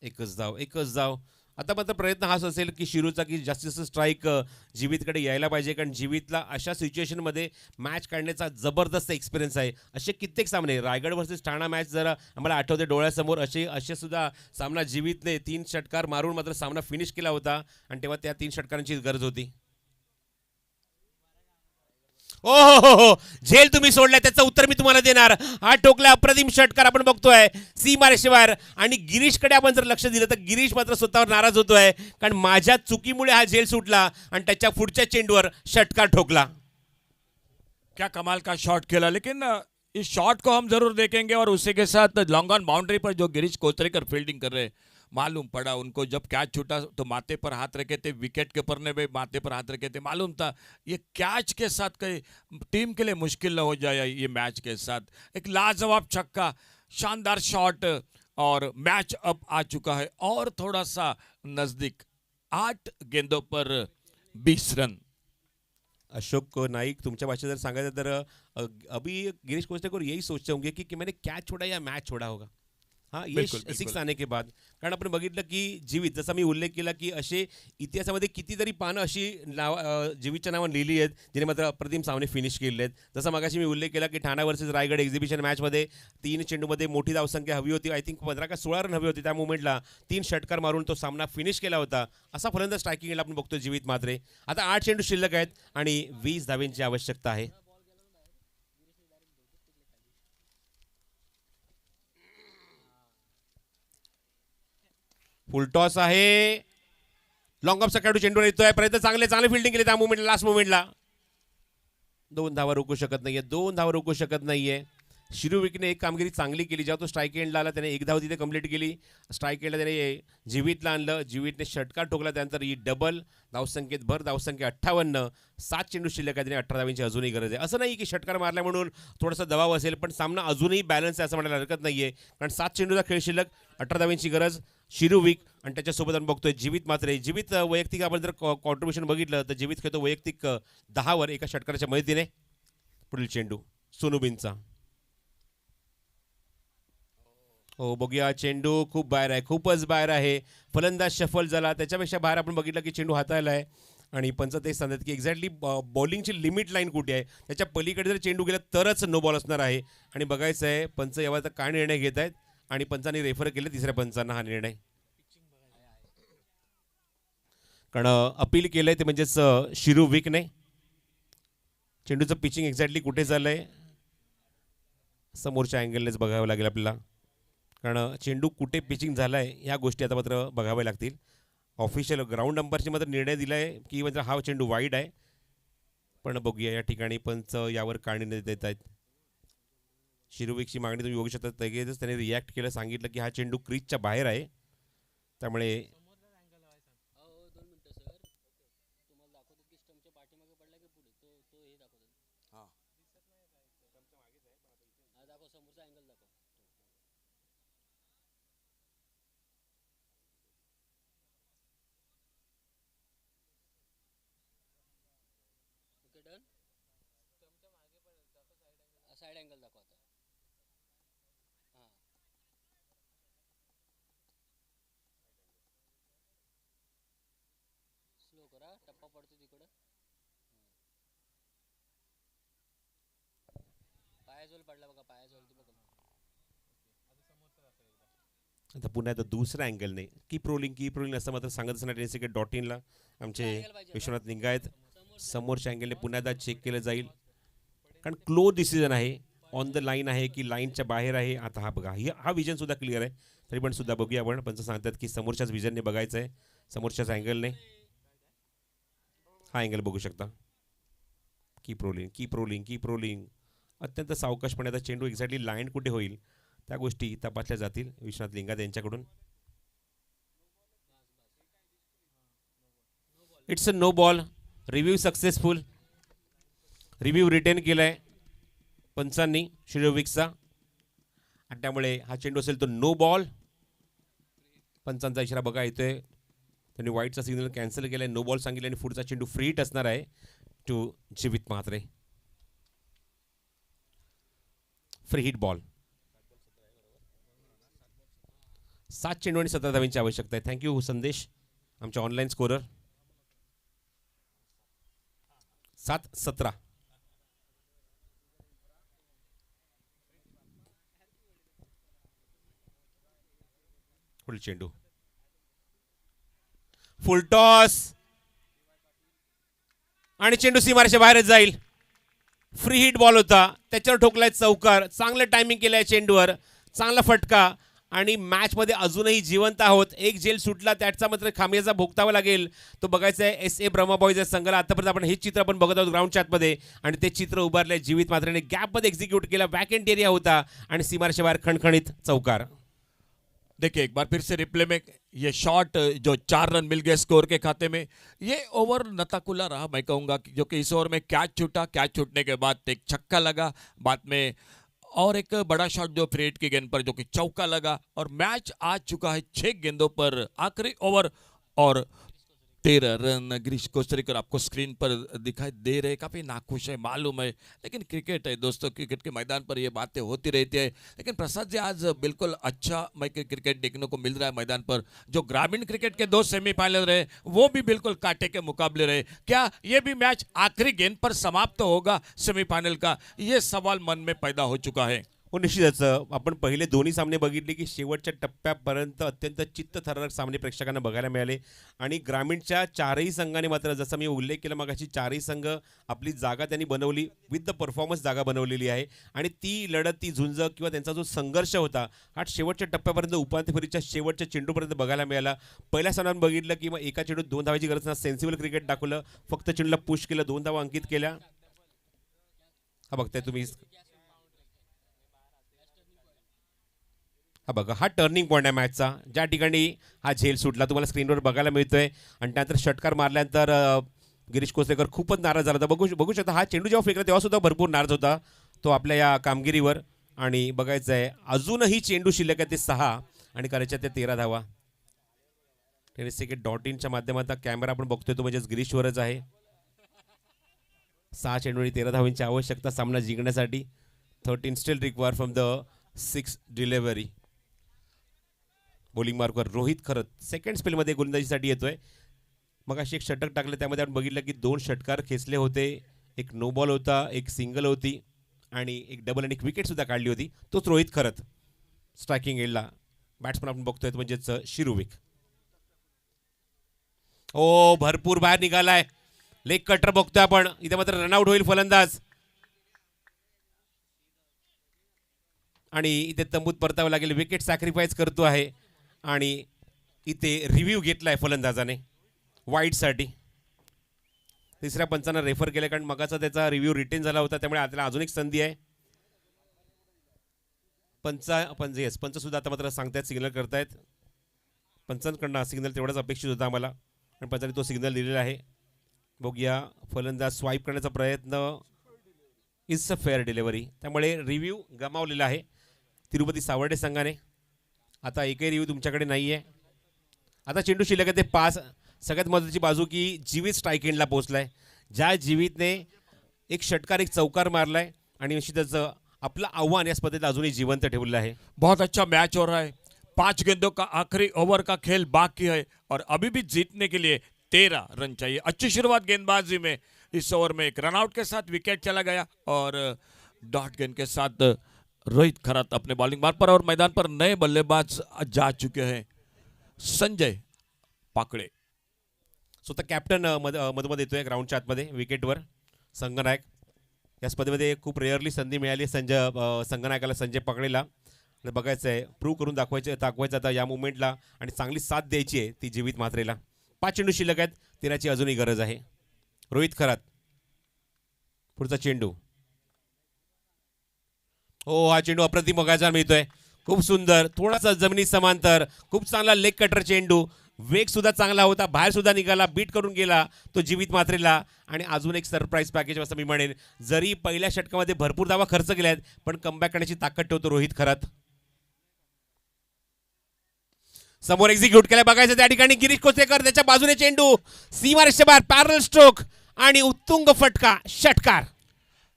एकच धाव. आता मात्र प्रयत्न हाच असेल की शिरूचा की जास्तीत जास्त स्ट्राईक जीवितकडे यायला पाहिजे कारण जीवितला अशा सिच्युएशनमध्ये मॅच काढण्याचा जबरदस्त एक्सपिरियन्स आहे. असे कित्येक सामने रायगड वर्सेस ठाणा मॅच जर आम्हाला आठवते डोळ्यासमोर असे सुद्धा सामना जीवितने 3 षटकार मारून मात्र सामना फिनिश केला होता आणि तेव्हा त्या 3 षटकारांची गरज होती. ओ हो झेल तुम्ही सोडलाय त्याचं उत्तर मी तुम्हाला देणार. हा टोकला अप्रतिम षटकार आपण बघतोय सीमारेषेबाहेर आणि गिरीशकडे आपण जर लक्ष दिलं तर गिरीश मात्र स्वतःवर नाराज होतोय कारण माझ्या चुकीमुळे हा झेल सुटला आणि त्याच्या पुढच्या चेंडूवर षटकार ठोकला. क्या कमाल का शॉट खेला, लेकिन इस शॉट को हम जरूर देखेंगे और उसी के साथ लॉन्ग ऑन बाउंड्री पर जो गिरीश कोतरेकर फील्डिंग कर रहे हैं मालूम पड़ा उनको. जब कैच छूटा तो माथे पर हाथ रखे थे, विकेट कीपर ने भी माथे पर हाथ रखे थे. मालूम था ये कैच के साथ कहीं टीम के लिए मुश्किल न हो जाए ये मैच के साथ. एक लाजवाब छक्का, शानदार शॉट और मैच अब आ चुका है और थोड़ा सा नजदीक. 8 गेंदों पर 20 रन. अशोक नाईक तुमच्या भाषेत जर सांगायचं तर अभी गिरीश कोसलेकर यही सोचते होंगे कि मैंने कैच छोड़ा या मैच छोड़ा होगा. हाँ ये 6 आने के बाद कारण आपण बघितलं की जीवित जसा मी उल्लेख केला की असे इतिहासामध्ये कितीतरी पानं अशी जीवितच्या नावानं लिहिली आहेत जिने मात्र अप्रतिम सामने फिनिश केले आहेत. जसं मगाशी मी उल्लेख केला की ठाणा वर्सेस रायगड एक्झिबिशन मॅचमध्ये 3 चेंडूमध्ये मोठी धावसंख्या हवी होती. आय थिंक 15 का 16 रन हवी होती. त्या मुवमेंटला 3 षटकार मारून तो सामना फिनिश केला होता. असा फलंदाज स्ट्रायकिंगला आपण बघतो जीवित मात्रे. आता 8 चेंडू शिल्लक आहेत आणि 20 धावेंची आवश्यकता आहे. फुल टॉस आहे. लॉंग ऑफचा खेळाडू चेंडूवर येतोय. प्रयत्न चांगले फिल्डिंग केले त्या मुवमेंटला लास्ट मुवमेंटला. 2 धावा रोखू शकत नाहीये. शिरुविकने एक कामगिरी चांगली केली. जेव्हा तो स्ट्राईक एंडला आला त्याने एक धाव तिथे कंप्लीट केली. स्ट्राईक एंडला त्याने जीवितला आणलं. जीवितने षटकार ठोकला. त्यानंतर ही डबल धावसंख्येत भर. धावसंख्या 58. 7 चेंडू शिल्लक आहे. त्याने 18 धावांची अजूनही गरज आहे. असं नाही की षटकार मारल्या म्हणून थोडासा दबाव असेल, पण सामना अजूनही बॅलन्स आहे असं म्हणायला हरकत नाही आहे. कारण 7 चेंडूचा खेळ शिल्लक, 18 धावांची गरज. शिरुविक आणि त्याच्यासोबत आपण बघतोय जीवित मात्रे. जीवित वैयक्तिक आपण जर कॉन्ट्रीब्युशन बघितलं तर जीवित खेळतो वैयक्तिक 10वर एका षटकाराच्या मदतीने. पुढील चेंडू सोनुबिनचा. हो बघूया, चेंडू खूप बाहेर आहे, खूपच बाहेर आहे. फलंदाज शफल झाला, त्याच्यापेक्षा बाहेर आपण बघितलं की चेंडू हाताळला आहे. आणि पंच तेच सांगतात की एक्झॅक्टली बॉलिंगची लिमिट लाईन कुठे आहे, त्याच्या पलीकडे जर चेंडू गेला तरच नो बॉल असणार आहे. आणि बघायचं आहे पंच यावर आता काय निर्णय घेत आहेत. आणि पंचांनी रेफर केले तिसऱ्या पंचांना हा निर्णय, कारण अपील केलंय ते म्हणजेच शिरुविकने. चेंडूचं पिचिंग एक्झॅक्टली कुठे झालंय समोरच्या अँगलनेच बघावं लागेल आपल्याला, कारण चेंडू कुठे पिचिंग झाला आहे ह्या गोष्टी आता मात्र बघाव्या लागतील. ऑफिशियल ग्राउंड अंपायरची मात्र निर्णय दिला आहे की म्हणजे हा चेंडू वाईड आहे. पण बघूया या ठिकाणी पंच यावर काय निर्णय देत आहेत. शिरुविकची मागणी तुम्ही बघू शकता, लगेचच त्याने रिॲक्ट केलं, सांगितलं की हा चेंडू क्रीजच्या बाहेर आहे. त्यामुळे साइड एंगल दाखवा आता. हां स्लो करा, टप्पा पडतो तिकडं. पायाजवळ पडला बघा, पायाजवळ ती बघा. आता पुन्हा आता दुसऱ्या अँगलने कीप रोलिंग असं मात्र सांगत असणार .in ला आमचे विश्वनाथ निंगा आहेत. समोरच्या अँगलने पुन्हा एकदा चेक केलं जाईल, कारण क्लोज डिसिजन आहे, ऑन द लाईन आहे की लाईनच्या बाहेर आहे. आता हा बघा, हा विजन सुद्धा क्लिअर आहे, तरी पण सुद्धा बघूया आपण. पंच सांगतात की समोरच्याच विजनने बघायचं आहे, समोरच्याच अँगलने. हा अँगल बघू शकता. कीप रोलिंग अत्यंत सावकाशपणे. आता चेंडू एक्झॅक्टली लाईन कुठे होईल त्या गोष्टी तपासल्या जातील विश्वनाथ लिंगात यांच्याकडून. It's a no ball. Review successful. Review retain केलाय पंचांनी शिरोविकचा, आणि त्यामुळे हा चेंडू असेल तो नो बॉल. पंचांचा इशारा बघा येतोय, त्यांनी व्हाईटचा सिग्नल कॅन्सल केलाय, नो बॉल सांगितलं, आणि पुढचा चेंडू फ्री हिट असणार आहे टू जीवित म्हात्रे. Free hit ball. 7 चेंडू आणि 17 धावांची आवश्यकता आहे. थँक्यू संदेश, आमच्या ऑनलाईन स्कोरर. 7-17. फुल चेंडू, फुल टॉस, आणि चेंडू सीमारेषेच्या बाहेरच जाईल. फ्री हिट बॉल होता, त्याच्यावर ठोकलाय चौकार. चांगलं टायमिंग केलंय चेंडूवर, चांगला फटका, आणि मॅचमध्ये अजूनही जिवंत आहोत. एक झेल सुटला, त्याचा मात्र खामियाजा भोगतावा लागेल. तो बघायचा आहे SA ब्रह्मा बॉईज या संघाला. आतापर्यंत आपण हे चित्र आपण बघत आहोत ग्राउंड चॅटमध्ये, आणि ते चित्र उभारलंय जीवित मात्रेने. गॅपमध्ये एक्झिक्यूट केला, वॅकेंट एरिया होता, आणि सीमारेषेच्या बाहेर खणखणीत चौकार. देखिए एक बार फिर से रिप्ले में ये शॉट जो 4 रन मिल गए स्कोर के खाते में, ये ओवर नताकुला रहा मैं कहूँगा, जो कि इस ओवर में कैच छूटा, कैच छूटने के बाद एक छक्का लगा, बाद में और एक बड़ा शॉट जो फ्रेड की गेंद पर जो कि चौका लगा, और मैच आ चुका है 6 गेंदों पर. आखिरी ओवर और 13 रन. गिरीश कोसरीकर आपको स्क्रीन पर दिखाई दे रहे, काफ़ी नाखुश है मालूम है, लेकिन क्रिकेट है दोस्तों, क्रिकेट के मैदान पर ये बातें होती रहती है. लेकिन प्रसाद जी आज बिल्कुल अच्छा क्रिकेट देखने को मिल रहा है मैदान पर. जो ग्रामीण क्रिकेट के 2 सेमीफाइनल रहे वो भी बिल्कुल कांटे के मुकाबले रहे. क्या ये भी मैच आखिरी गेंद पर समाप्त होगा सेमीफाइनल का, ये सवाल मन में पैदा हो चुका है. हो निश्चितच. आपण पहिले दोन्ही सामने बघितले की शेवटच्या टप्प्यापर्यंत अत्यंत चित्तथरारक सामने प्रेक्षकांना बघायला मिळाले, आणि ग्रामीणच्या 4ही संघाने मात्र जसं मी उल्लेख केला मगाशी, 4ही संघ आपली जागा त्यांनी बनवली, विथ द परफॉर्मन्स जागा बनवलेली आहे. आणि ती लढत, ती झुंज किंवा त्यांचा जो संघर्ष होता हा शेवटच्या टप्प्यापर्यंत, उपांत्य फेरीच्या शेवटच्या चेंडूपर्यंत बघायला मिळाला. पहिल्या सामन्यात बघितलं की मग एका चेंडूत 2 धावाची गरज नाही, सेन्सिबल क्रिकेट दाखवलं, फक्त चेंडूला पुश केलं, 2 धावा अंकित केल्या. हा बघताय तुम्ही, हा बघा, हा टर्निंग पॉईंट आहे मॅचचा, ज्या ठिकाणी हा झेल सुटला तुम्हाला स्क्रीनवर बघायला मिळतोय. आणि त्यानंतर षटकार मारल्यानंतर गिरीश कोसलेकर खूपच नाराज झाला होता. बघू शकता, हा चेंडू जेव्हा फेकला तेव्हा सुद्धा भरपूर नाराज होता तो आपल्या या कामगिरीवर. आणि बघायचं आहे अजूनही चेंडू शिल्लक आहे ते 6 आणि करायच्या त्या 13 धावा. टेनिस क्रिकेट .inच्या माध्यमातून कॅमेरा आपण बघतोय तो म्हणजेच गिरीशवरच आहे. 6 चेंडू आणि 13 धावांची आवश्यकता सामना जिंकण्यासाठी. 13 still require from the 6 delivery. Bowling मार्कवर रोहित खरत सेकंड स्पेलमध्ये गोलंदाजीसाठी येतोय. मग अशी एक षटक टाकलं, त्यामध्ये आपण बघितलं की 2 षटकार खेचले होते, एक नो बॉल होता, एक सिंगल होती आणि एक डबल आणि एक विकेट सुद्धा काढली होती. तोच रोहित खरत. स्ट्रायकिंग एंडला बॅट्समन आपण बघतोय म्हणजेच शिरुविक. ओ भरपूर बाहेर निघालाय, लेग कटर बघतोय आपण. इथे मात्र रनआउट होईल फलंदाज आणि इथे तंबूत परतावं लागेल. विकेट सॅक्रिफाईस करतो आहे आणि इथे रिव्ह्यू घेतलाय फलंदाजाने वाईडसाठी. तिसऱ्या पंचांना रेफर केलं कारण मगाचा त्याचा रिव्ह्यू रिटेन झाला होता, त्यामुळे त्याला अजून एक संधी आहे. पंच सुद्धा आता मात्र सांगतायत, सिग्नल करतायत. पंचांकडनं सिग्नल तेवढाच अपेक्षित होता आम्हाला आणि पंचांनी तो सिग्नल दिलेला आहे. बघूया, फलंदाज स्वाईप करण्याचा प्रयत्न. इट्स अ फेअर डिलिव्हरी, त्यामुळे रिव्ह्यू गमावलेला आहे तिरुपती सावर्डे संघाने. आता एकही रिव्ह्यू तुमच्याकडे नाही आहे. आता चेंडू शिल्लक आहे ते 5. सगळ्यात महत्त्वाची बाजू की जीवित स्ट्राईक एंडला पोहोचलाय. ज्या जीवितने एक षटकार एक चौकार मारलाय आणि निश्चितच आपलं आव्हान या स्पर्धेत अजूनही जिवंत ठेवलेलं आहे. बहुत अच्छा मैच हो रहा है. 5 गेंदों का आखिरी ओवर का खेल बाकी है और अभी भी जीतने के लिए 13 रन चाहिए. अच्छी शुरुआत गेंदबाजी में. इस ओवर में एक रनआउट के साथ विकेट चला गया और डॉट गेंद के साथ रोहित खरात अपने बॉलिंग मार्ग पर और मैदान पर नए बल्लेबाज जा चुके हैं. संजय पाकड़े स्वतः कॅप्टन मधोमध येतोय ग्राउंडच्या आतमध्ये विकेटवर. संगनायक या स्पर्धेमध्ये खूप रेअरली संधी मिळाली संगनायकाला, संजय पाकडेला. बघायचं आहे, प्रूव्ह करून दाखवायचं आता या मुवमेंटला आणि चांगली साथ द्यायची आहे ती जीवित मात्रेला. 5 चेंडू शिल्लक आहेत, 13ची अजूनही गरज आहे. रोहित खरात पुढचा चेंडू. हो, हा चेंडू अप्रतिम बघायला मिळतोय, खूप सुंदर, थोडासा जमिनी समांतर, खूप चांगला लेग कटर चेंडू. वेग सुद्धा चांगला होता, बाहेर सुद्धा निघाला, बीट करून गेला तो जीवित मात्रेला. आणि अजून एक सरप्राईज पॅकेज असं मी म्हणेन. जरी पहिल्या षटकामध्ये भरपूर धावा खर्च केल्यात पण कमबॅक करण्याची ताकद ठेवतो रोहित खरात. समोर एक्झिक्यूट केलं, बघायचं त्या ठिकाणी गिरीश कोसलेकर, त्याच्या बाजूने चेंडू सीमारेषेच्या बाहेर, पॅरल स्ट्रोक आणि उत्तुंग फटका, षटकार.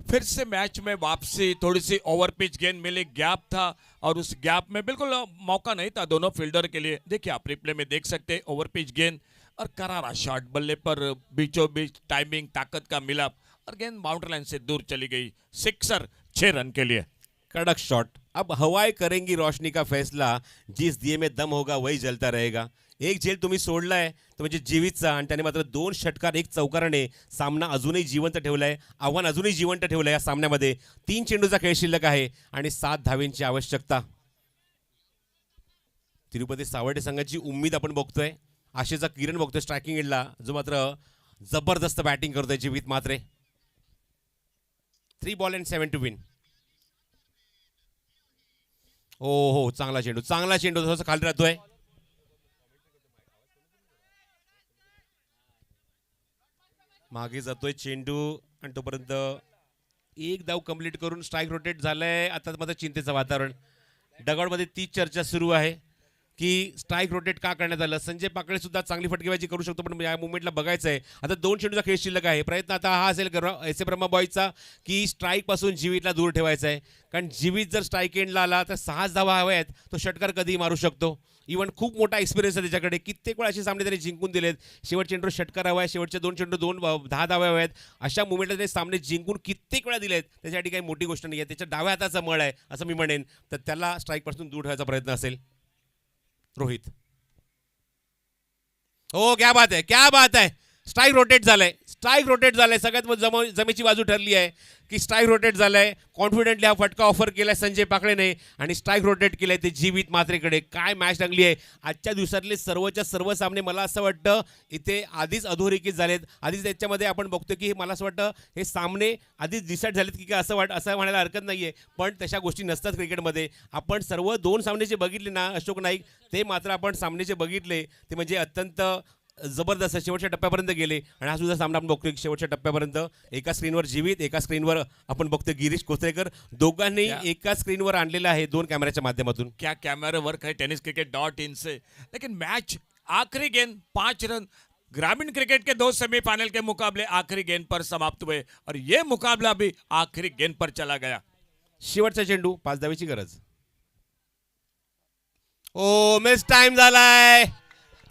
फिर से मैच में वापसी. थोड़ी सी ओवर पिच गेंद मिली, गैप था और उस गैप में बिल्कुल मौका नहीं था दोनों फील्डर के लिए. देखिए आप रिप्ले में देख सकते हैं, ओवर पिच गेंद और करारा शॉट, बल्ले पर बीचों बीच टाइमिंग, ताकत का मिलाप और गेंद बाउंड्री लाइन से दूर चली गई. सिक्सर 6 रन के लिए. कड़क शॉट. अब हवाएं करेंगी रोशनी का फैसला, जिस दिए में दम होगा वही जलता रहेगा. एक झेल तुम्ही सोडलाय तो म्हणजे जीवितचा आणि त्याने मात्र 2 षटकार 1 चौकाराने सामना अजूनही जिवंत ठेवलाय, आव्हान अजूनही जिवंत ठेवलंय. या सामन्यामध्ये 3 चेंडूचा खेळ शिल्लक आहे आणि 7 धावेंची आवश्यकता. तिरुपती सावर्डे संघाची उम्मीद आपण बघतोय, आशेचा किरण बघतोय स्ट्रायकिंग एंडला, जो मात्र जबरदस्त बॅटिंग करतोय जीवित मात्रे. 3 बॉल अँड 7 टू विन. हो, चांगला चेंडू थोडासा खाली राहतोय. मागे जातोय चेंडू आणि तोपर्यंत एक धाव कंप्लीट करून स्ट्राईक रोटेट झालाय. आता मात्र चिंतेचं वातावरण. डगआउटमध्ये तीच चर्चा सुरू आहे की स्ट्राईक रोटेट का करण्यात आलं. संजय पाकळे सुद्धा चांगली फटकेबाजी करू शकतो, पण या मुवमेंटला बघायचं आहे. आता 2 चेंडूचा खेळ शिल्लक आहे. प्रयत्न आता हा असेल एस ए ब्रह्मा बॉयचा की स्ट्राईकपासून जीवितला दूर ठेवायचा आहे, कारण जीवित जर स्ट्राईक एंडला आला तर 6 धावा हव्या आहेत. तो षटकार कधीही मारू शकतो. इव्हन खूप मोठा एक्सपिरियन्स आहे त्याच्याकडे, कित्येक वेळा असे सामने त्याने जिंकून दिलेत. शेवटचे चेंडू षटकार हवा आहे, शेवटचे 2 चेंडू 10 धावा हव्या आहेत. अशा मुवमेंटला त्याने सामने जिंकून कित्येक वेळा दिलेत. त्याच्यासाठी काही मोठी गोष्ट नाही आहे. त्याच्या डाव्या हाताचा मळ आहे असं मी म्हणेन, तर त्याला स्ट्राईकपासून दूर ठेवायचा प्रयत्न असेल. रोहित, हो क्या बात है, स्ट्राईक रोटेट झालंय. स्ट्राईक रोटेट झालाय, सगळ्यात जमेची बाजू ठरली आहे की स्ट्राईक रोटेट झालाय. कॉन्फिडेंटली हा फटका ऑफर केलाय संजय पाकळेने आणि स्ट्राईक रोटेट केलंय ते जीवित मात्रेकडे. काय मॅच रंगली आहे. आजच्या दिवसातले सर्वच्या सर्व सामने मला असं वाटतं इथे आधीच अधोरेखित झालेत. आधीच त्याच्यामध्ये आपण बघतो की मला असं वाटतं हे सामने आधीच डिसाईड झालेत की काय असं म्हणायला हरकत नाही आहे. पण तशा गोष्टी नसतात क्रिकेटमध्ये. आपण सर्व 2 सामने जे बघितले ना अशोक नाईक, ते मात्र आपण सामने जे बघितले ते म्हणजे अत्यंत जबरदस्त शेवटच्या टप्प्यापर्यंत गेले. आणि हा सुद्धा सामना आपण बघतोय शेवटच्या टप्प्यापर्यंत एका स्क्रीनवर जीवित, एका स्क्रीनवर आपण बघतोय गिरीश कोसरेकर. दोघांनी एका स्क्रीनवर आणलेलं आहे 2 कॅमेऱ्याच्या माध्यमातून. क्या कैमरा वर्क है tenniscricket.in से. लेकिन मैच आखिरी गेंद 5 रन ग्रामीण क्रिकेट के 2 सेमीफाइनल के मुकाबले आखिरी गेंद पर समाप्त हुए और ये मुकाबला भी आखिरी गेंद पर चला गया. शेवटचा चेंडू 5 धावेची गरज. ओ मिस टाइम झालाय.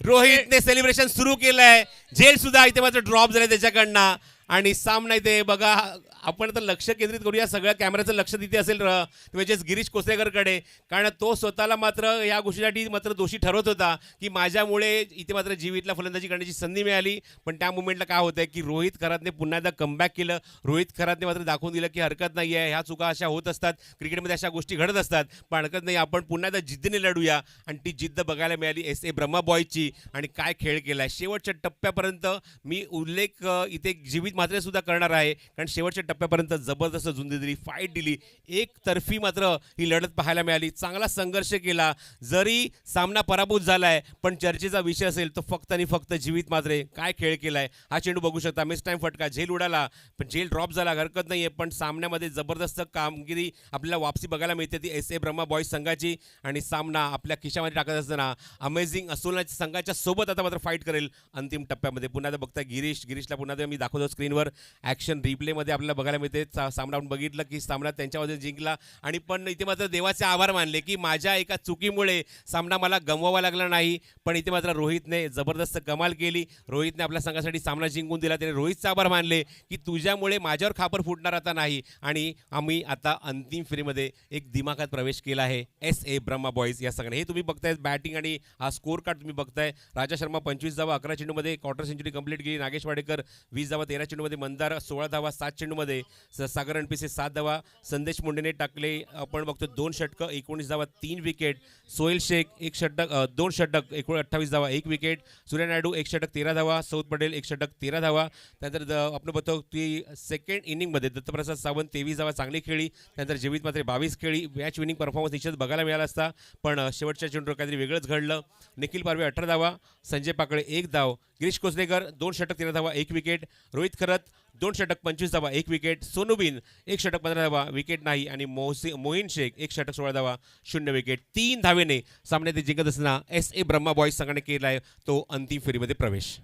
रोहितने सेलिब्रेशन सुरू केलंय. झेल सुद्धा इथे मात्र ड्रॉप झाले त्याच्याकडनं आणि सामना इथे बघा. आपण तर लक्ष केंद्रित करूया, सगळ्या कॅमेऱ्याचं लक्ष तिथे असेल म्हणजेच गिरीश कोसरेकरकडे, कारण तो स्वतःला मात्र या गोष्टीसाठी मात्र दोषी ठरवत होता की माझ्यामुळे इथे मात्र जीवितला फलंदाजी करण्याची संधी मिळाली. पण त्या मुवमेंटला काय होतंय की रोहित खरातने पुन्हा एकदा कमबॅक केलं. रोहित खरातने मात्र दाखवून दिलं की हरकत नाही आहे, ह्या चुका अशा होत असतात क्रिकेटमध्ये, अशा गोष्टी घडत असतात, पण हरकत नाही, आपण पुन्हा एकदा जिद्दीने लढूया. आणि ती जिद्द बघायला मिळाली SA ब्रह्मा बॉयची. आणि काय खेळ केलाय शेवटच्या टप्प्यापर्यंत. मी उल्लेख इथे जीवित मात्र सुद्धा करणार आहे, कारण शेवटच्या टप्प्यापर्यंत जबरदस्त झुंजी दिली, फाईट दिली. एकतर्फी मात्र ही लढत पाहायला मिळाली. चांगला संघर्ष केला. जरी सामना पराभूत झालाय पण चर्चेचा विषय असेल तो फक्त आणि फक्त जीवित मात्रे काय खेळ केलाय. हा चेंडू बघू शकता, मिस टाइम फटका, झेल उडाला पण झेल ड्रॉप झाला, हरकत नाहीये. पण सामन्यामध्ये जबरदस्त कामगिरी आपल्याला वापसी बघायला मिळते ती SA ब्रह्मा बॉयज संघाची. आणि सामना आपल्या खिशामध्ये टाकत असताना अमेझिंग असोलच्या संघाच्या सोबत आता मात्र फाईट करेल अंतिम टप्प्यामध्ये. पुन्हा एकदा बघताय गिरीशला पुन्हा एकदा मी दाखवतो स्क्रीनवर. ॲक्शन रिप्लेमध्ये आपल्याला बघायला मिळते. सामना आपण बघितलं की सामना त्यांच्यामध्ये जिंकला. आणि पण इथे मात्र देवाचे आभार मानले की माझ्या एका चुकीमुळे सामना मला गमवावा लागला नाही. पण इथे मात्र रोहितने जबरदस्त कमाल केली. रोहितने आपल्या संघासाठी सामना जिंकून दिला. त्याने रोहितचा आभार मानले की तुझ्यामुळे माझ्यावर खापर फुटणार आता नाही. आणि आम्ही आता अंतिम फेरीमध्ये एक दिमाखात प्रवेश केला आहे SA ब्रह्मा बॉयज या संघाने. हे तुम्ही बघताय बॅटिंग आणि हा स्कोर कार्ड तुम्ही बघताय. राजा शर्मा 25 धावा 11 चेंडूमध्ये क्वार्टर सेंचुरी कंप्लीट केली. नागेश वाडेकर 20 धावा 13 चेंडूमध्ये. मंदार 16 धावा 7 चेंडूमध्ये. सागर रणपिसे 7 धावा. संदेश मुंडेने टाकले आपण बघतो 2 षटकं 19 धावा 3 विकेट. सोहेल शेख 1 षटक 2 षटक 28 धावा 1 विकेट. सूर्या नायडू 1 षटक 13 धावा. सौद पटेल 1 षटक 13 धावा. त्यानंतर आपण बघतो की सेकंड इनिंगमध्ये दत्तप्रसाद सावंत 23 धावा चांगली खेळी. त्यानंतर जीवित मात्र 22 खेळी. मॅच विनिंग परफॉर्मन्स निश्चित बघायला मिळाला असता पण शेवटच्या चेंडूवर काहीतरी वेगळंच घडलं. निखिल पारवे 18 धावा. संजय पाकळे 1 धाव. गिरीश कोसरेकर 2 षटक 13 धावा 1 विकेट. रोहित खरत 2 षटक 25 धावा 1 विकेट. सोनू बिन 1 षटक 15 धावा विकेट नाही. आणि मोहीन शेख 1 षटक 16 धावा 0 विकेट. 3 धावेने सामन्यात जिंकत असताना SA ब्रह्मा बॉयज संघाने केला आहे तो अंतिम फेरीमध्ये प्रवेश.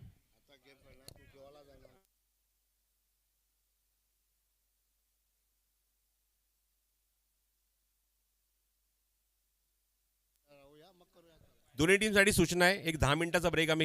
दोन्ही टीमसाठी सूचना आहे, एक 10 मिनिटाचा ब्रेक आम्ही